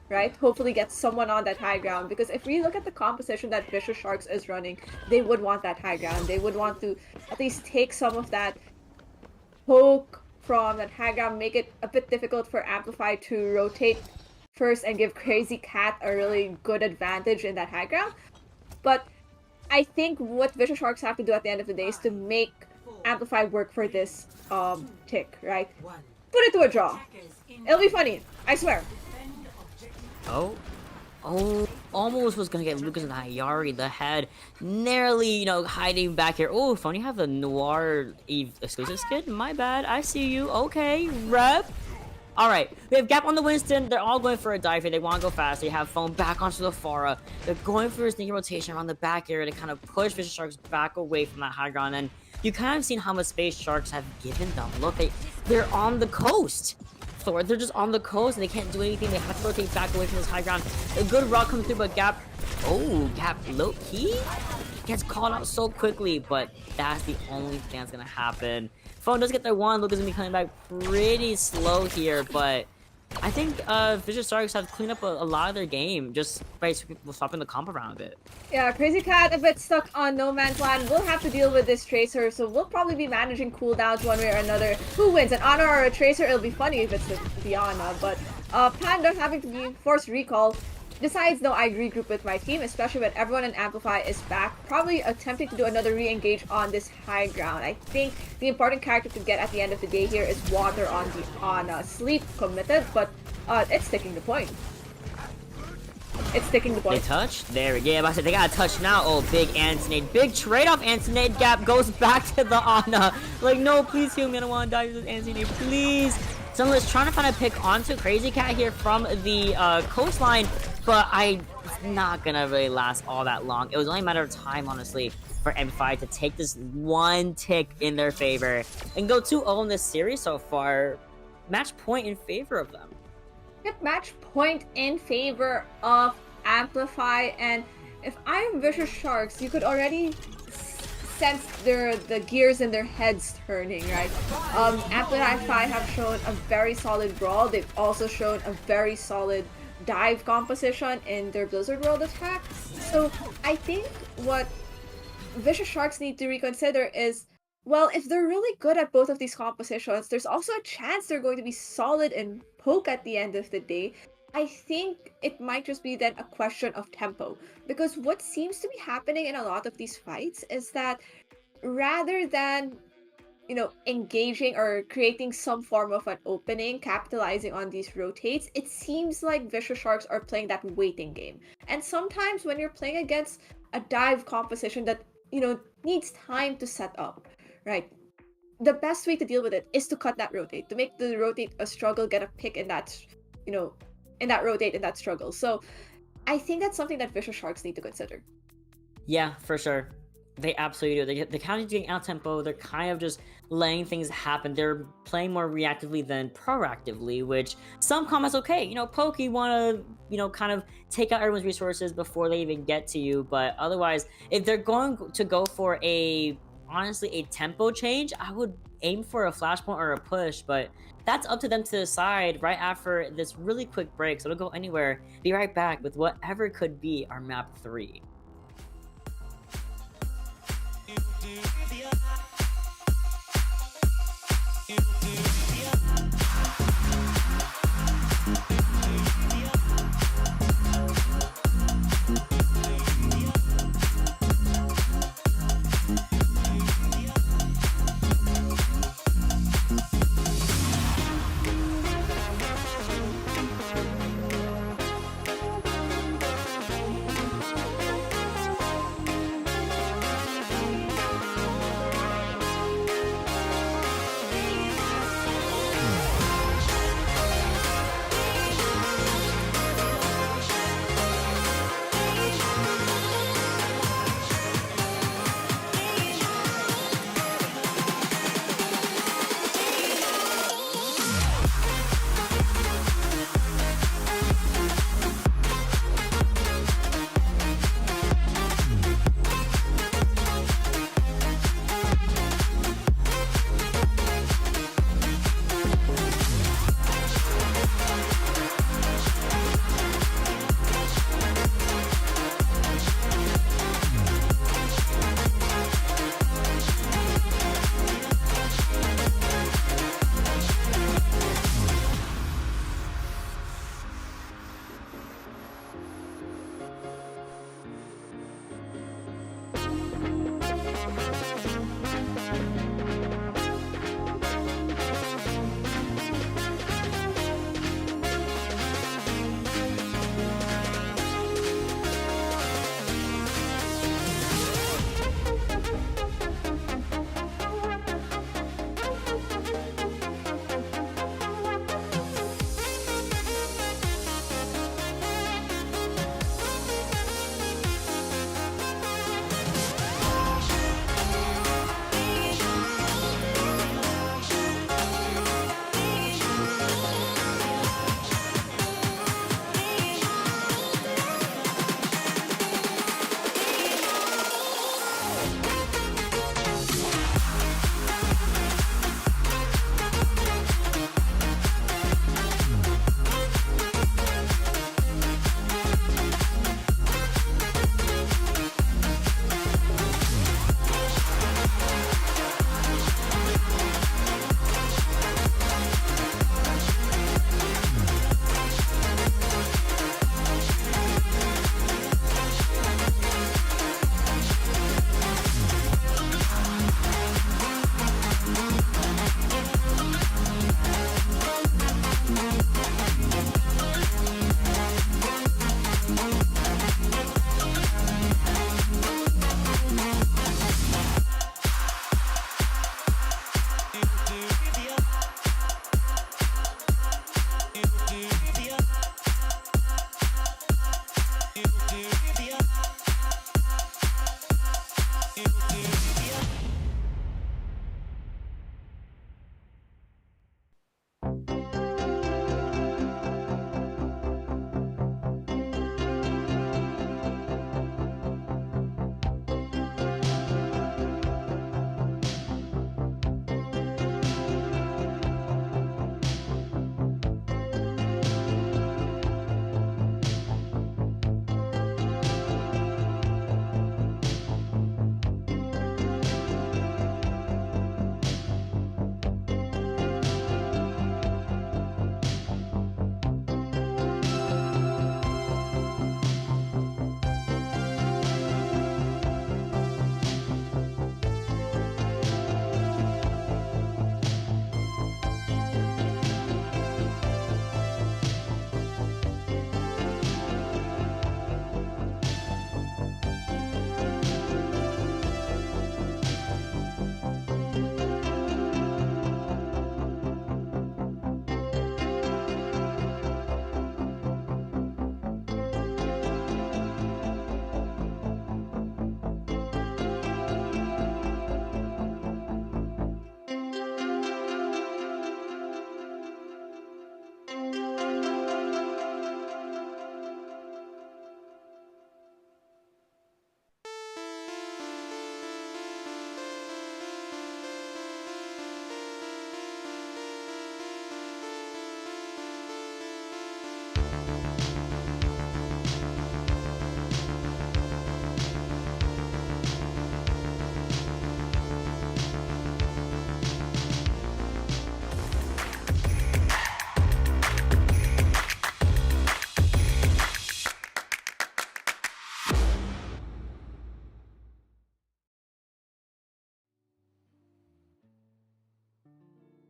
right? Hopefully get someone on that high ground, because if we look at the composition that Vicious Sharks is running, they would want that high ground. They would want to at least take some of that poke from that high ground, make it a bit difficult for Amplify to rotate first and give Crazy Cat a really good advantage in that high ground. But I think what Vicious Sharks have to do at the end of the day is to make Amplify work for this tick, right? Put it to a draw. It'll be funny, I swear. Oh, almost was gonna get Lucas and Hayari the head, narrowly, you know, hiding back here. Oh, Phone, you have the Noir Eve exclusive skin? My bad, I see you. Okay, rep. Alright, we have Gap on the Winston. They're all going for a dive here. They want to go fast. They have Phone back onto the Pharah. They're going for a sneaky rotation around the back area to kind of push Vicious Sharks back away from that high ground. And you kind of seen how much space Sharks have given them. Look, they're on the coast. Thor, they're just on the coast and they can't do anything. They have to rotate back away from this high ground. A good rock comes through, but Gap, oh, Gap low-key gets called out so quickly, but that's the only thing that's gonna happen. Phone does get their one. Lucas gonna be coming back pretty slow here, but I think Vicious Sharks have cleaned up a lot of their game just by swapping the comp around a bit. Yeah, Crazy Cat a bit stuck on no man's land. We'll have to deal with this Tracer, so we'll probably be managing cooldowns one way or another. Who wins, an Ana or a Tracer? It'll be funny if it's the Ana, but Panda having to be forced recall decides, no, I regroup with my team, especially when everyone in Amplify is back, probably attempting to do another re-engage on this high ground. I think the important character to get at the end of the day here is Water on Sleep committed, but it's sticking the point. It's sticking the point. They touch? There we go. They got a touch now. Oh, big Antinade. Big trade-off. Antinade. Gap goes back to the Ana. Like, no, please heal me. I don't want to die with this Antinade. Please. Someone is trying to find a pick onto Crazy Cat here from the coastline, but it's not gonna really last all that long. It was only a matter of time, honestly, for Amplify to take this one tick in their favor and go 2-0 in this series so far. Match point in favor of them. Yep, match point in favor of Amplify, and if I'm Vicious Sharks, you could already sense the gears in their heads turning, right? Amplify have shown a very solid brawl. They've also shown a very solid dive composition in their Blizzard World attack. So I think what Vicious Sharks need to reconsider is, well, if they're really good at both of these compositions, there's also a chance they're going to be solid in poke at the end of the day. I think it might just be then a question of tempo, because what seems to be happening in a lot of these fights is that rather than, you know, engaging or creating some form of an opening, capitalizing on these rotates, it seems like Vicious Sharks are playing that waiting game. And sometimes when you're playing against a dive composition that, you know, needs time to set up, right? The best way to deal with it is to cut that rotate, to make the rotate a struggle, get a pick in that, you know, in that rotate, in that struggle. So I think that's something that Vicious Sharks need to consider. Yeah, for sure. They absolutely do. They're kind of getting out tempo. They're kind of just letting things happen. They're playing more reactively than proactively, which some comments okay. You know, poke, you want to, you know, kind of take out everyone's resources before they even get to you. But otherwise, if they're going to go for honestly, a tempo change, I would aim for a flashpoint or a push, but that's up to them to decide right after this really quick break. So don't go anywhere. Be right back with whatever could be our map 3.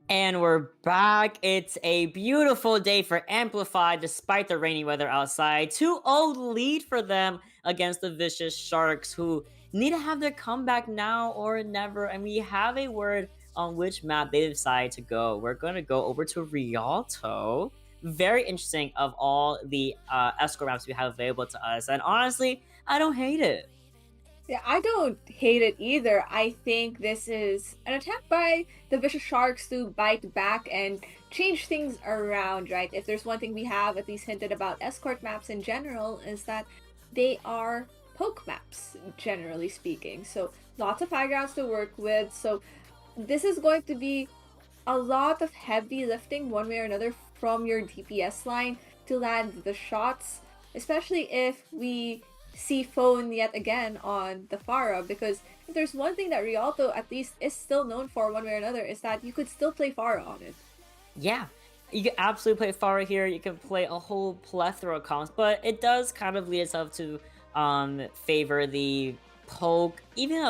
And we're back. It's a beautiful day for Amplify despite the rainy weather outside. 2-0 lead for them against the Vicious Sharks, who need to have their comeback now or never. And we have a word on which map they decide to go. We're going to go over to Rialto. Very interesting of all the escort maps we have available to us. And honestly, I don't hate it. Yeah, I don't hate it either. I think this is an attempt by the Vicious Sharks to bite back and change things around, right? If there's one thing we have at least hinted about escort maps in general, is that they are poke maps, generally speaking. So lots of high grounds to work with. So this is going to be a lot of heavy lifting one way or another from your DPS line to land the shots, especially if we see phone yet again on the Pharah, because if there's one thing that Rialto at least is still known for one way or another, is that you could still play Pharah on it. Yeah, you can absolutely play Pharah here. You can play a whole plethora of comps, but it does kind of lead itself to favor the poke, even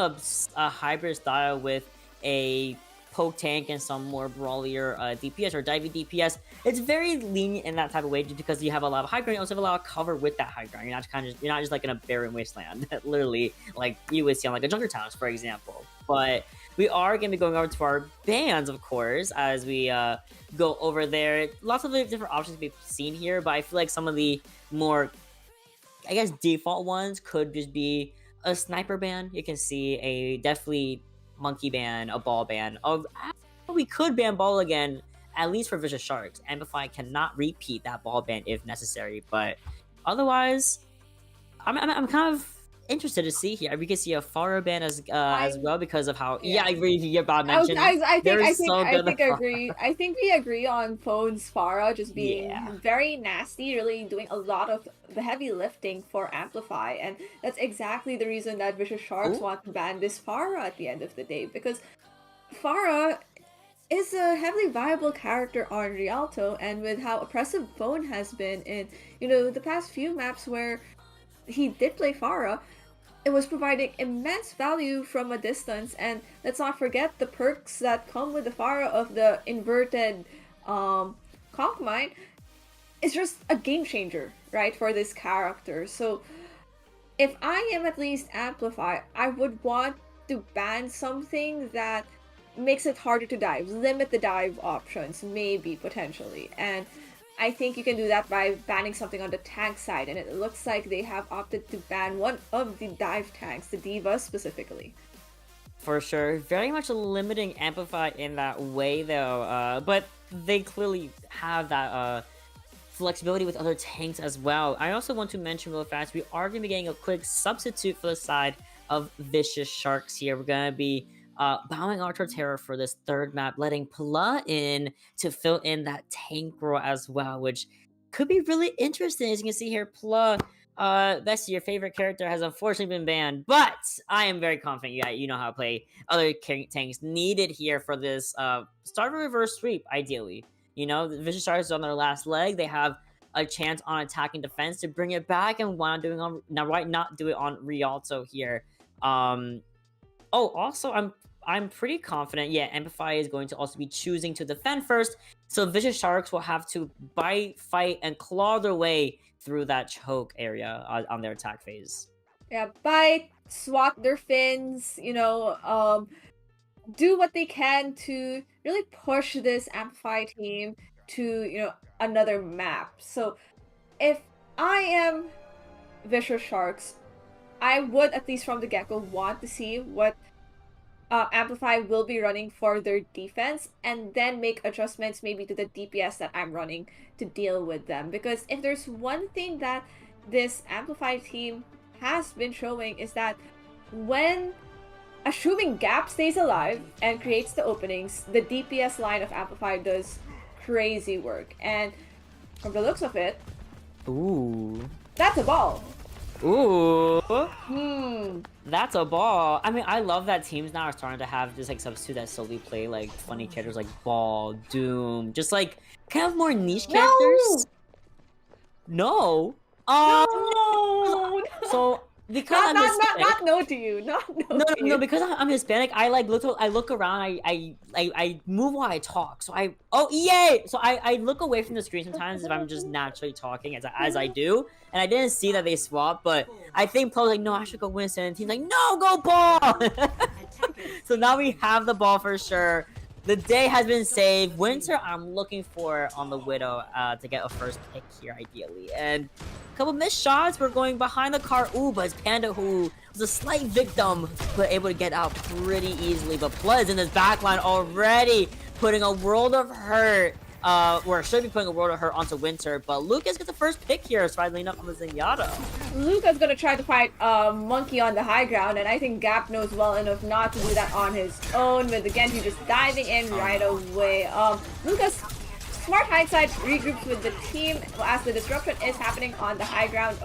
a hybrid style with a poke tank and some more brawlier DPS or divey DPS. It's very lenient in that type of way, just because you have a lot of high ground. You also have a lot of cover with that high ground. You're not just like in a barren wasteland, literally, like you would see on like a Junker Towns, for example. But we are going to be going over to our bans, of course, as we go over there. Lots of different options we've seen here, but I feel like some of the more, I guess, default ones could just be a sniper ban. You can see a definitely monkey ban, a ball ban. We could ban ball again, at least for Vicious Sharks. Amplify cannot repeat that ball ban if necessary, but otherwise, I'm kind of interested to see here. We can see a Pharah ban as well because of how I agree. You Bob mentioned. I think we agree on Phone's Pharah just being very nasty, really doing a lot of the heavy lifting for Amplify, and that's exactly the reason that Vicious Sharks want to ban this Pharah at the end of the day, because Pharah is a heavily viable character on Rialto, and with how oppressive Phone has been in the past few maps where he did play Pharah, it was providing immense value from a distance. And let's not forget the perks that come with the Pharah of the inverted conch mine. It's just a game changer, right, for this character. So if I am at least Amplify, I would want to ban something that makes it harder to dive, limit the dive options, maybe, potentially. And I think you can do that by banning something on the tank side, and it looks like they have opted to ban one of the dive tanks, the Divas specifically. For sure. Very much limiting Amplify in that way, though. But they clearly have that flexibility with other tanks as well. I also want to mention real fast, we are going to be getting a quick substitute for the side of Vicious Sharks here. We're going to be bowing our Torterra for this third map, letting Pla in to fill in that tank role as well, which could be really interesting. As you can see here, Pla, that's your favorite character, has unfortunately been banned, but I am very confident you know how to play other tanks needed here for this start of a reverse sweep, ideally. The Vicious Sharks on their last leg. They have a chance on attack and defense to bring it back, and why not do it on Rialto here. Also, I'm pretty confident, Amplify is going to also be choosing to defend first, so Vicious Sharks will have to bite, fight, and claw their way through that choke area on their attack phase. Yeah, bite, swat their fins, do what they can to really push this Amplify team to, another map. So if I am Vicious Sharks, I would, at least from the get-go, want to see what Amplify will be running for their defense, and then make adjustments maybe to the DPS that I'm running to deal with them. Because if there's one thing that this Amplify team has been showing, is that when assuming Gap stays alive and creates the openings, the DPS line of Amplify does crazy work. And from the looks of it, that's a ball. That's a ball. I mean, I love that teams now are starting to have just like substitute that solely play like funny characters like Ball, Doom, just like kind of more niche characters. No. No. So because I'm Hispanic. Not no to you. Not no. To you. No, because I'm Hispanic, I like look around, I move while I talk. So I look away from the screen sometimes if I'm just naturally talking as I do. And I didn't see that they swapped, but I think Plo's like, no, I should go Winston. And team's like, no, go ball. So now we have the ball for sure. The day has been saved. Winter, I'm looking for on the Widow to get a first pick here, ideally. And a couple missed shots. We're going behind the car. Ooh, but it's Panda, who was a slight victim, but able to get out pretty easily. But Plez in this backline already putting a world of hurt. Or should be putting a world of hurt onto Winter. But Lucas gets the first pick here, sidling up on the Zenyatta. Luca's gonna try to fight Monkey on the high ground, and I think Gap knows well enough not to do that on his own, with the Genji just diving in right away. Lucas, smart hindsight, regroups with the team as the disruption is happening on the high ground.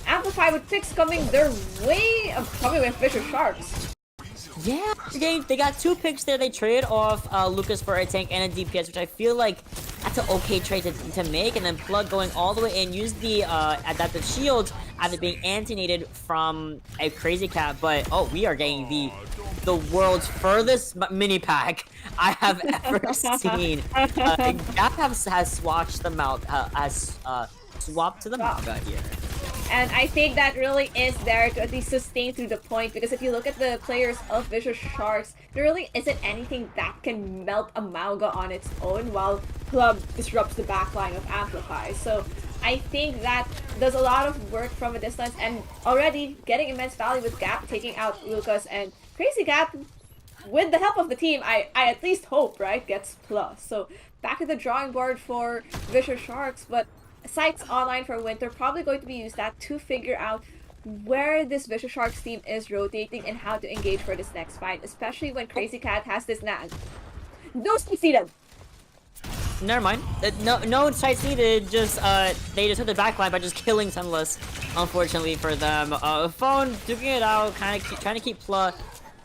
Amplify with picks coming their way, coming with Fisher Sharks. Yeah, they got 2 picks there. They traded off Lucas for a tank and a DPS, which I feel like that's an okay trade to make. And then Plug going all the way in, use the adaptive shields after being anti-nated from a Crazy Cat. But we are getting the world's furthest mini pack I have ever seen. Gap has swatched them out, has swapped to the manga here. And I think that really is there to at least sustain through the point, because if you look at the players of Vicious Sharks, there really isn't anything that can melt a Mauga on its own while Club disrupts the backline of Amplify. So I think that does a lot of work from a distance, and already getting immense value with Gap taking out Lucas, and Crazy Cat, with the help of the team, I at least hope, right, gets plus. So back to the drawing board for Vicious Sharks, but sites online for Winter probably going to be used to figure out where this Vicious Sharks team is rotating and how to engage for this next fight, especially when Crazy Cat has this nag. No sites needed! Never mind. No sites needed, just they just hit the backline by just killing Sunless, unfortunately for them. Phone duking it out, trying to keep Pla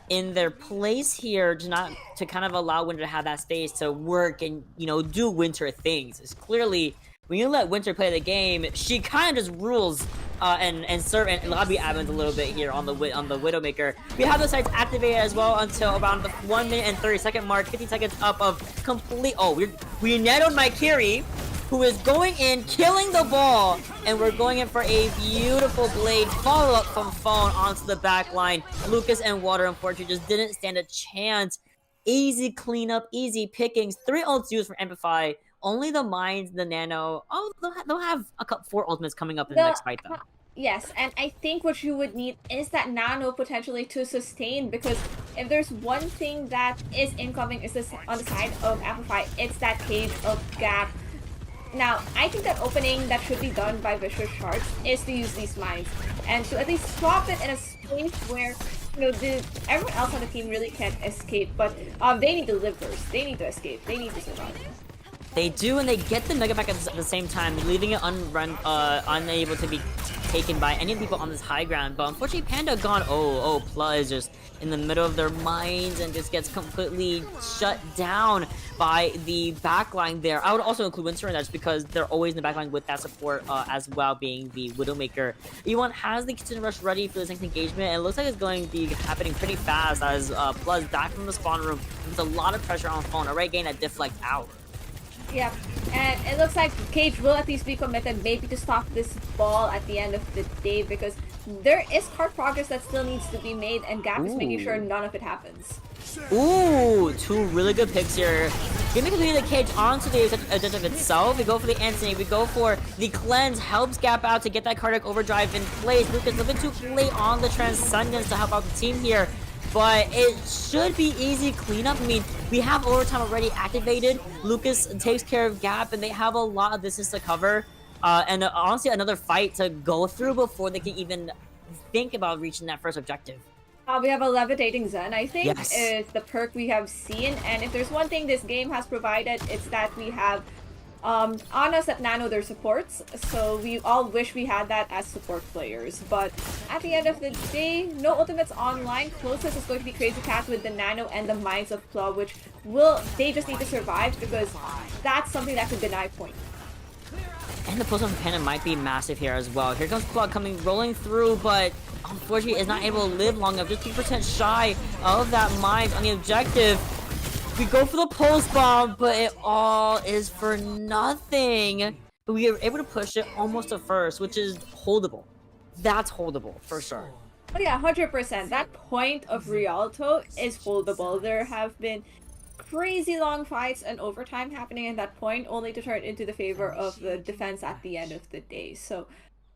in their place here to kind of allow Winter to have that space to work and, do Winter things. It's clearly, when you let Winter play the game, she kind of just rules and serve and lobby admins a little bit here on the Widowmaker. We have the sites activated as well until around the 1 minute and 30-second mark, 50 seconds up of complete. We nettled my Kiri, who is going in, killing the ball, and we're going in for a beautiful blade follow-up from Phone onto the back line. Lucas and Water, unfortunately, just didn't stand a chance. Easy cleanup, easy pickings. 3 ults used for Amplify. Only the Mines, the Nano. They'll have 4 ultimates coming up in the next fight, though. Yes, and I think what you would need is that Nano potentially to sustain, because if there's one thing that is incoming is this on the side of Amplify, it's that cage of Gap. Now, I think that opening that should be done by Vicious Sharks is to use these mines and to at least swap it in a space where everyone else on the team really can't escape, but they need to live first. They need to escape. They need to survive. They do, and they get the Mega Pack at the same time, leaving it unable to be taken by any of the people on this high ground. But unfortunately, Panda gone. Pla is just in the middle of their mines and just gets completely shut down by the backline there. I would also include Winter in that just because they're always in the backline with that support as well, being the Widowmaker. E1 has the Kitchen Rush ready for this next engagement, and it looks like it's going to be happening pretty fast as Pla is back from the spawn room with a lot of pressure on Phone, already getting that deflect out. Yeah, and it looks like Cage will at least be committed maybe to stop this ball at the end of the day, because there is card progress that still needs to be made, and Gap is making sure none of it happens. Ooh, 2 really good picks here. Gonna complete the Cage onto the objective itself. We go for the Anthony. We go for the Cleanse. Helps Gap out to get that Cardiac Overdrive in place. Lucas a little bit too late on the Transcendence to help out the team here. But it should be easy cleanup. I mean, we have overtime already activated. Lucas takes care of Gap, and they have a lot of distance to cover. And honestly, another fight to go through before they can even think about reaching that first objective. We have a Levitating Zen, I think, yes, is the perk we have seen. And if there's one thing this game has provided, it's that we have on us at Nano their supports, so we all wish we had that as support players. But at the end of the day, no ultimates online. Closest is going to be Crazy Cat with the Nano and the Mines of Claw, which they just need to survive, because that's something that could deny point. And the post from Panda might be massive here as well. Here comes Plug coming, rolling through, but unfortunately is not able to live long enough. Just 2% shy of that mine on the objective. We go for the pulse bomb, but it all is for nothing. But we are able to push it almost to first, which is holdable. That's holdable for sure. Oh yeah, 100%. That point of Rialto is holdable. There have been crazy long fights and overtime happening at that point, only to turn into the favor of the defense at the end of the day. So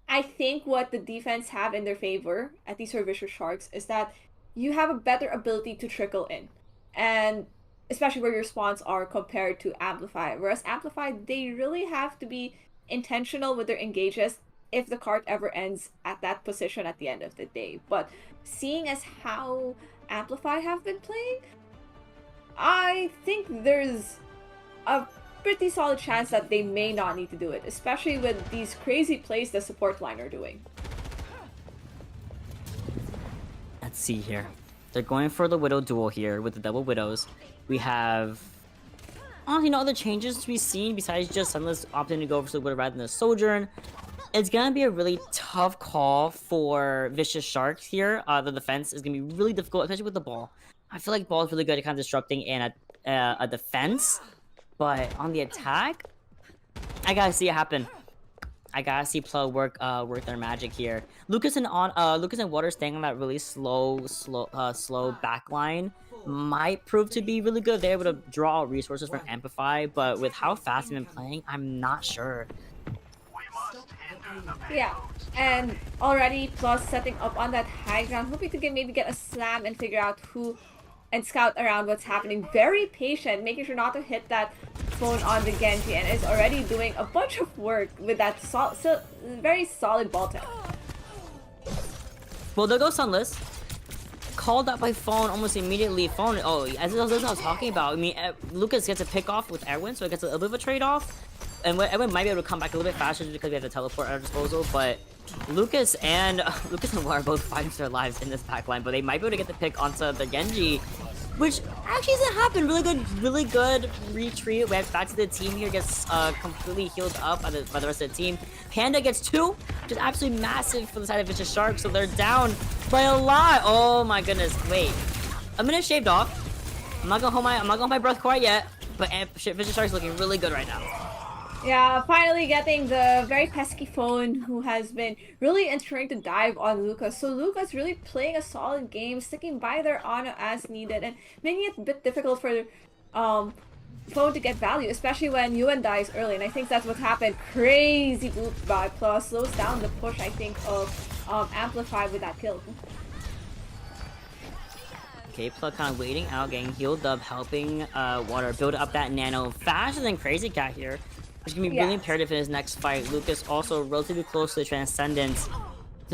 I think what the defense have in their favor, at least for Vicious Sharks, is that you have a better ability to trickle in. And especially where your spawns are compared to Amplify. Whereas Amplify, they really have to be intentional with their engages if the cart ever ends at that position at the end of the day. But seeing as how Amplify have been playing, I think there's a pretty solid chance that they may not need to do it, especially with these crazy plays the support line are doing. Let's see here. They're going for the Widow duel here with the double Widows. We have honestly no other changes to be seen besides just Sunless opting to go for the Widow rather than the Sojourn. It's gonna be a really tough call for Vicious Sharks here. The defense is gonna be really difficult, especially with the ball. I feel like ball is really good at kind of disrupting in a defense, but on the attack, I gotta see it happen. I gotta see Plug work their magic here. Lucas and Water staying on that really slow backline might prove to be really good. They're able to draw resources from Amplify, but with how fast they've been playing, I'm not sure. Yeah, and already Plus setting up on that high ground, hoping to maybe get a slam and figure out who and scout around what's happening. Very patient, making sure not to hit that phone on the Genji, and is already doing a bunch of work with that very solid ball tech. Well, there goes Sunless. Called out by phone almost immediately. Phone, oh, as I was talking about, I mean, Lucas gets a pick off with Erwin, so it gets a little bit of a trade-off. And Erwin might be able to come back a little bit faster just because we have the teleport at our disposal, but Lucas and War are both fighting for their lives in this backline, but they might be able to get the pick onto the Genji, which actually doesn't happen. Really good retreat. We have back to the team here, gets completely healed up by the rest of the team. Panda gets 2, which is absolutely massive for the side of Vicious Sharks, so they're down by a lot. Oh my goodness, wait. A minute shaved off. I'm not gonna hold my breath quite yet, but Vicious Sharks looking really good right now. Yeah, finally getting the very pesky phone who has been really trying to dive on Lucas. So Lucas really playing a solid game, sticking by their honor as needed, and making it a bit difficult for phone to get value, especially when Yuan dies early. And I think that's what happened. Crazy loop by Plus slows down the push, I think, of Amplify with that kill. Okay, Plug kind of waiting out, getting healed up, helping Water build up that nano faster than Crazy Cat here. Which can be really imperative in his next fight. Lucas also relatively close to the Transcendence.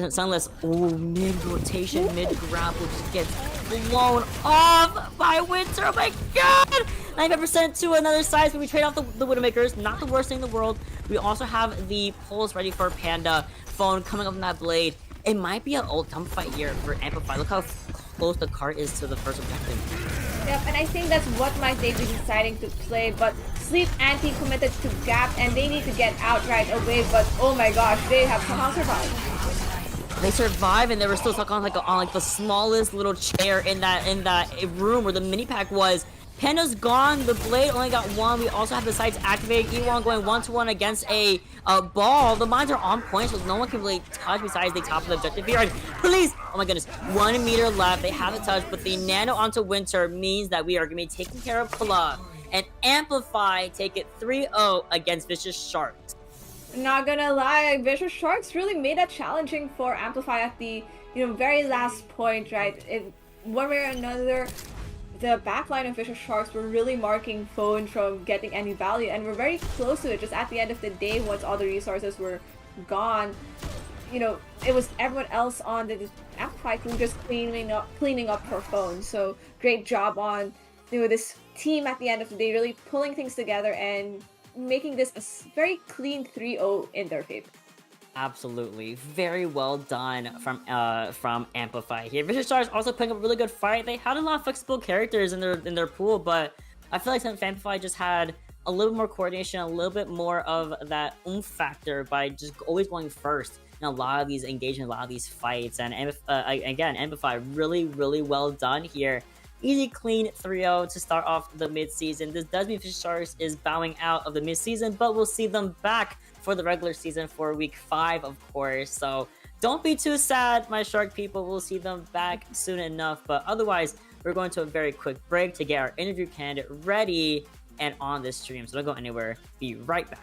Sunless, mid-rotation, mid-grapple, just gets blown off by Winter. Oh my god! 95% to another size, but we trade off the Widowmakers. Not the worst thing in the world. We also have the pulls ready for Panda. Phone coming up on that blade. It might be an ult dump fight here for Amplify. Look how close the cart is to the first objective. Yep, and I think that's what might they be deciding to play, but Sleep anti-committed to Gap, and they need to get out right away, but oh my gosh, they have somehow survived. They survived, and they were still stuck on like the smallest little chair in that room where the mini pack was. Panda's gone, the blade only got 1. We also have the sights activated. E1 going 1-1 against a ball. The mines are on point, so no one can really touch besides the top of the objective here. Please! Oh my goodness, 1 meter left. They haven't touched, but the nano onto Winter means that we are going to be taking care of Plug. And Amplify take it 3-0 against Vicious Sharks. Not gonna lie, Vicious Sharks really made that challenging for Amplify at the very last point, right? One way or another, the backline of Vicious Sharks were really marking Phone from getting any value, and we're very close to it. Just at the end of the day, once all the resources were gone, it was everyone else on the Amplify crew just cleaning up her Phone. So great job on this team at the end of the day, really pulling things together and making this a very clean 3-0 in their favor. Absolutely, very well done from Amplify here. Vicious Stars also putting up a really good fight. They had a lot of flexible characters in their pool, but I feel like Amplify just had a little more coordination, a little bit more of that oomph factor by just always going first in a lot of these engagements, a lot of these fights. And again, Amplify really, really well done here. Easy, clean 3-0 to start off the mid-season. This does mean Fish Sharks is bowing out of the mid-season, but we'll see them back for the regular season for week 5, of course. So don't be too sad, my Shark people. We'll see them back soon enough. But otherwise, we're going to a very quick break to get our interview candidate ready and on this stream. So don't go anywhere. Be right back.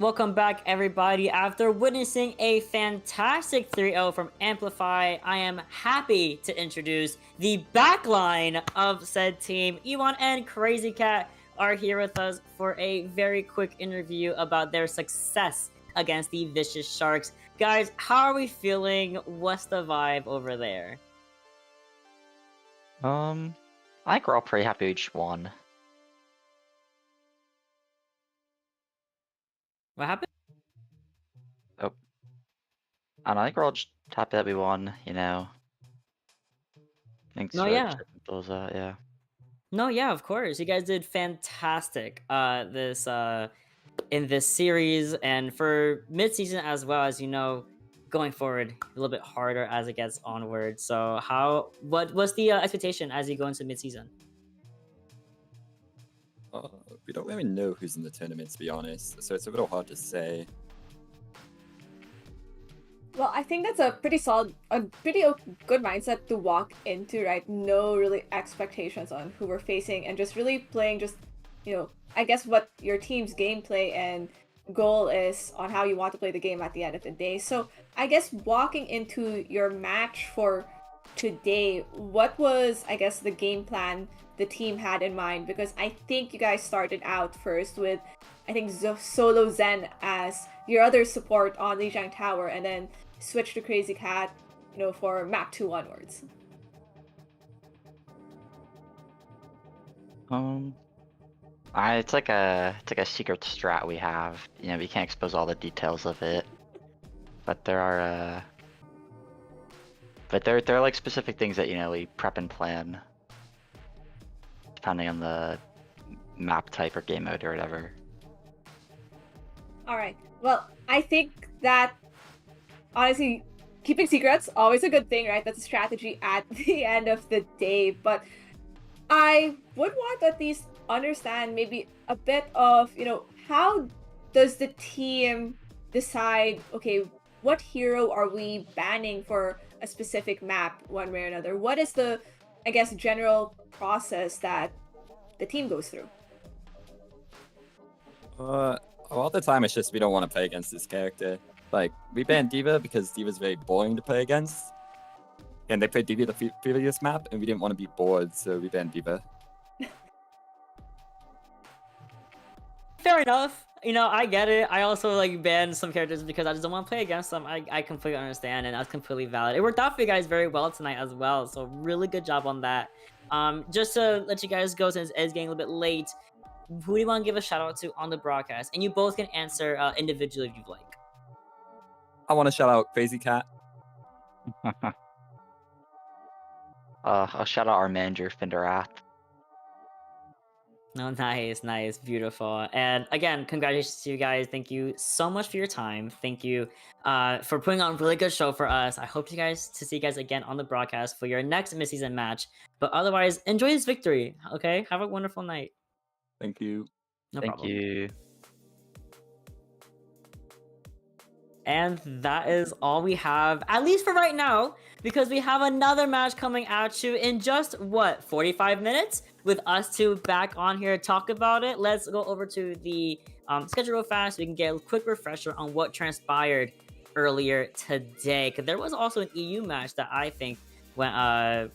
Welcome back, everybody. After witnessing a fantastic 3-0 from Amplify, I am happy to introduce the backline of said team. Ewan and Crazy Cat are here with us for a very quick interview about their success against the Vicious Sharks. Guys, how are we feeling? What's the vibe over there? I think we're all pretty happy we just won. What happened? I think we're all just happy that we won, you know. Thanks No, for yeah. just simple as that, yeah. No, yeah, of course. You guys did fantastic in this series, and for mid-season as well, as you know, going forward a little bit harder as it gets onward. So what's the expectation as you go into mid-season? We don't really know who's in the tournament, to be honest, so it's a little hard to say. Well, I think that's a pretty good mindset to walk into, right? No really expectations on who we're facing and just really playing I guess what your team's gameplay and goal is on how you want to play the game at the end of the day. So I guess walking into your match for today, what was, I guess, the game plan the team had in mind? Because I think you guys started out first with, I think, Solo Zen as your other support on Lijiang Tower, and then switch to Crazy Cat, for map 2 onwards. It's like a secret strat we have. You know, we can't expose all the details of it. But there are there are like specific things that, we prep and plan depending on the map type or game mode or whatever. Alright. Well, I think that honestly, keeping secrets, always a good thing, right? That's a strategy at the end of the day. But I would want to at least understand maybe a bit of, how does the team decide, okay, what hero are we banning for a specific map one way or another? What is the, I guess, general process that the team goes through? A lot of the time it's just we don't want to play against this character. Like, we banned D.Va because D.Va's very boring to play against. And they played D.Va the previous map, and we didn't want to be bored, so we banned D.Va. Fair enough. I get it. I also banned some characters because I just don't want to play against them. I completely understand, and that's completely valid. It worked out for you guys very well tonight as well, so really good job on that. Just to let you guys go, since it's getting a little bit late, who do you want to give a shout out to on the broadcast? And you both can answer individually if you'd like. I want to shout out Crazy Cat. I'll shout out our manager, Finderath. No, nice, beautiful. And again, congratulations to you guys. Thank you so much for your time. Thank you for putting on a really good show for us. I hope to see you guys again on the broadcast for your next mid-season match. But otherwise, enjoy this victory, okay? Have a wonderful night. Thank you. No Thank problem. you. And that is all we have, at least for right now, because we have another match coming at you in just, 45 minutes? With us two back on here to talk about it. Let's go over to the schedule real fast so we can get a quick refresher on what transpired earlier today. Because there was also an EU match that I think went, I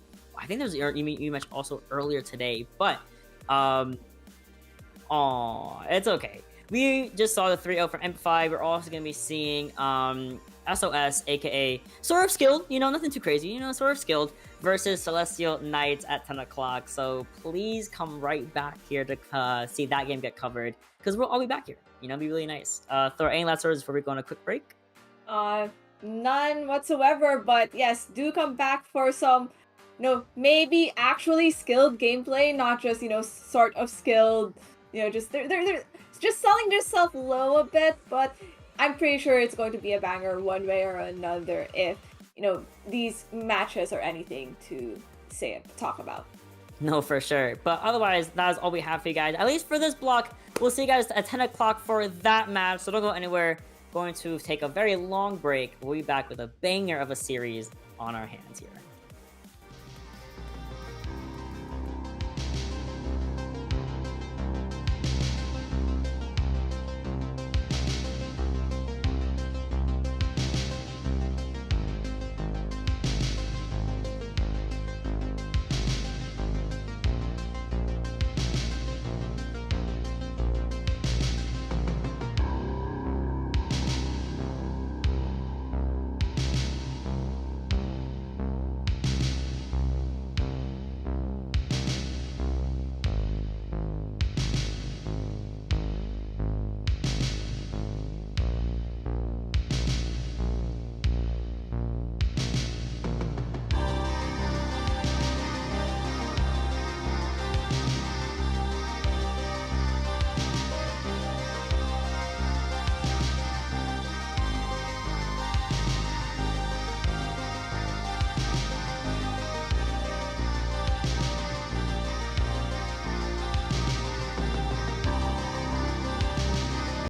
think there was an EU match also earlier today, but, it's okay. We just saw the 3-0 from Amplify. We're also going to be seeing SOS, aka sort of skilled, nothing too crazy, sort of skilled, versus Celestial Knights at 10 o'clock. So please come right back here to see that game get covered, because we'll all be back here. It'd be really nice. Thor, any last words before we go on a quick break? None whatsoever, but yes, do come back for some, maybe actually skilled gameplay, not just, sort of skilled, just they're just selling themselves low a bit, but I'm pretty sure it's going to be a banger one way or another if, these matches are anything to talk about. No, for sure. But otherwise, that is all we have for you guys, at least for this block. We'll see you guys at 10 o'clock for that match, so don't go anywhere. Going to take a very long break. We'll be back with a banger of a series on our hands here.